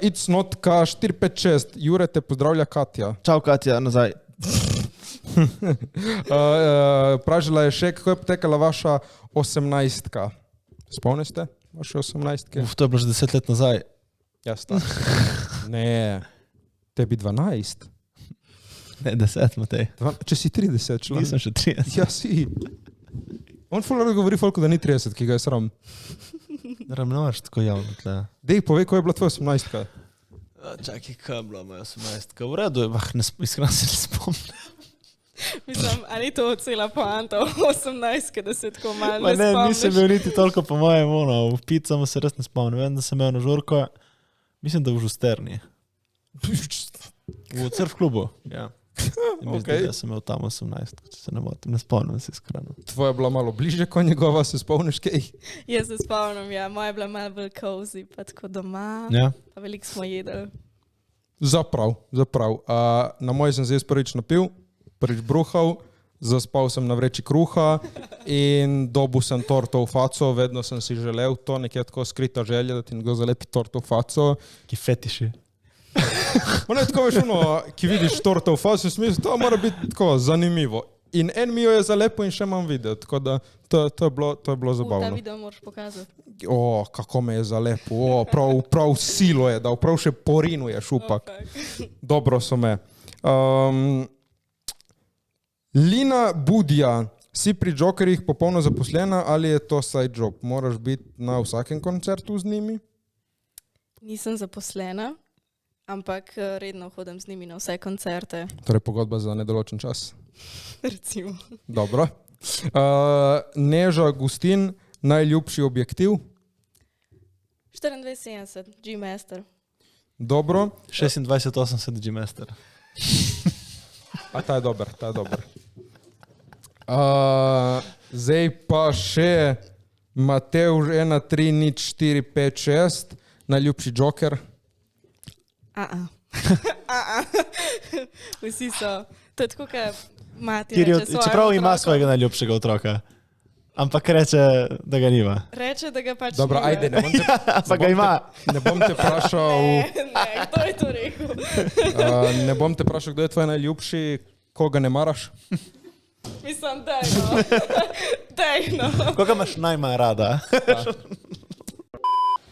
It's not K456, Jure te pozdravlja Katja. Čau, Katja, nazaj. Pražila je še, kako je potekala vaša 18-ka. Spomnite vaše 18-ke? To je bilo že 10 let nazaj. Ja, star. Ne, tebi 12. Ne, 10, Matej. Če si 30 član. Nisem še 30. Ja, si. On fulano govori folku, da ni 30, ki ga je sram. Ravnovaš tako javno tle. Dej, povej, ko je bila tvoja 18-ka. Čakaj, kaj je bila moja 18-ka? V redu je, iskreno se ne spomnim. Mislim, a ni to cela poanta 18, da se tako malo ne Ne, spomniš? nisem bil niti toliko po mojem, v picama se res ne spomnim. Vem, da sem imel na žurko, mislim, da v Žusterni. V Surf klubu, ja. Okay. Da sem imel tam 18, če se ne motim, ne spomnim se iskreno. Tvoja bila malo bliže kot njegova, se spomniš kaj? Jaz se spomnim, ja, moja je bila malo bolj cozy, pa tako doma, Ja. pa veliko smo jedli. Zaprav. Na moj sem zdaj prvič napil, prvič bruhal, zaspal sem na vreči kruha in dobil sem torto v faco, vedno sem si želel to, nekje tako skrita želja, da ti nekdo zalepi torto v faco. Ki fetiši. Ne, tako veš, ki vidiš torto v faco, smisel, to mora biti tako zanimivo. In en mi jo je zalepil in še imam video, tako da to je bilo Ta zabavno. video moraš pokazati. Kako me je zalepil, prav silo je dal, prav še porinuje šupak. Dobro so me. Lina Budja, si pri Jokerjih popolno zaposlena ali je to side job? Moraš biti na vsakem koncertu z njimi? Nisem zaposlena, ampak redno hodim z njimi na vse koncerte, Torej pogodba za nedoločen čas. recimo. Dobro. Neža Agustin, najljubši objektiv? 2470, G-Master. Dobro. 26-80 G-Master. A ta je dober. Zdaj pa še Matevž 130456, najljubši Joker. Vsi so. To je tako, kot mati reče svojemu Čeprav ima otroku. svojega najljubšega otroka. Ampak reče, da ga nima. Reče, da ga pač Dobro, nima. ajde, Ampak ga ima. ne bom te vprašal, Ne, kdo je to rekel? ne bom te vprašal, kdo je tvoj najljubši, koga ne maraš. Mislim, dajno. Dajno. Koga imaš najmanj rada?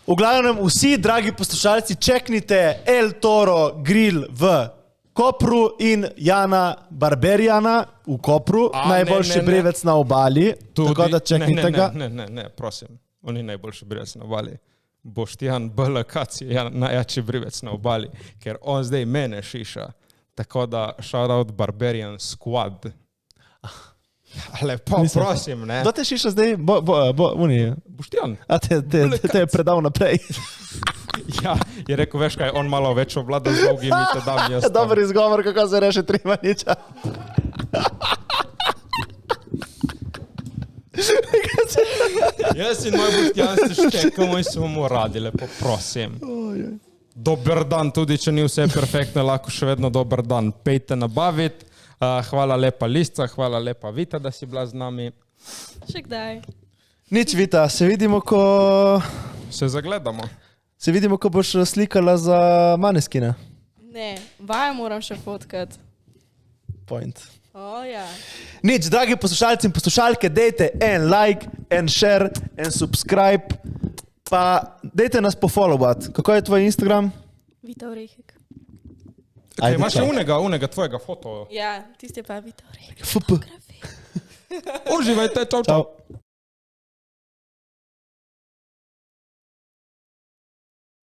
V glavnem, vsi, dragi poslušalci, čeknite El Toro Grill v Kopru in Jana Barberijana v Kopru, najboljši brevec na obali. Tako da čeknite ga. Ne, prosim. On je najboljši brivec na obali. Boštjan BLK je najjači brivec na obali, ker on zdaj mene šiša. Tako da shoutout Barbarian Squad. Lepo, prosim, ne. Kdo te šiša zdaj? Uni. Boštjan. A te je predal naprej. Ja, je rekel, veš kaj, on malo več obvlada z dolgimi, te dam jaz. Dober izgovor, kako se reše Trimaniča. Jaz in moj Boštjan se štekamo in se bomo radi, lepo, prosim. Dober dan, tudi če ni vse perfektno, lahko še vedno dober dan. Pejte nabaviti. Hvala lepa Lisca, hvala lepa Vita, da si bila z nami. Še kdaj? Nič, Vita, se vidimo, ko boš slikala za Maneskina. Ne, vaja moram še fotkat. Point. Ja. Nič, dragi poslušalci in poslušalke, dejte en like, en share, en subscribe, pa dejte nas pofollowat. Kako je tvoj Instagram? Vita Orehek. Okay, imaš še unega tvojega foto. Ja, tisti je pa Vita Orehek. FP. Uživajte, čau, čau. Čau.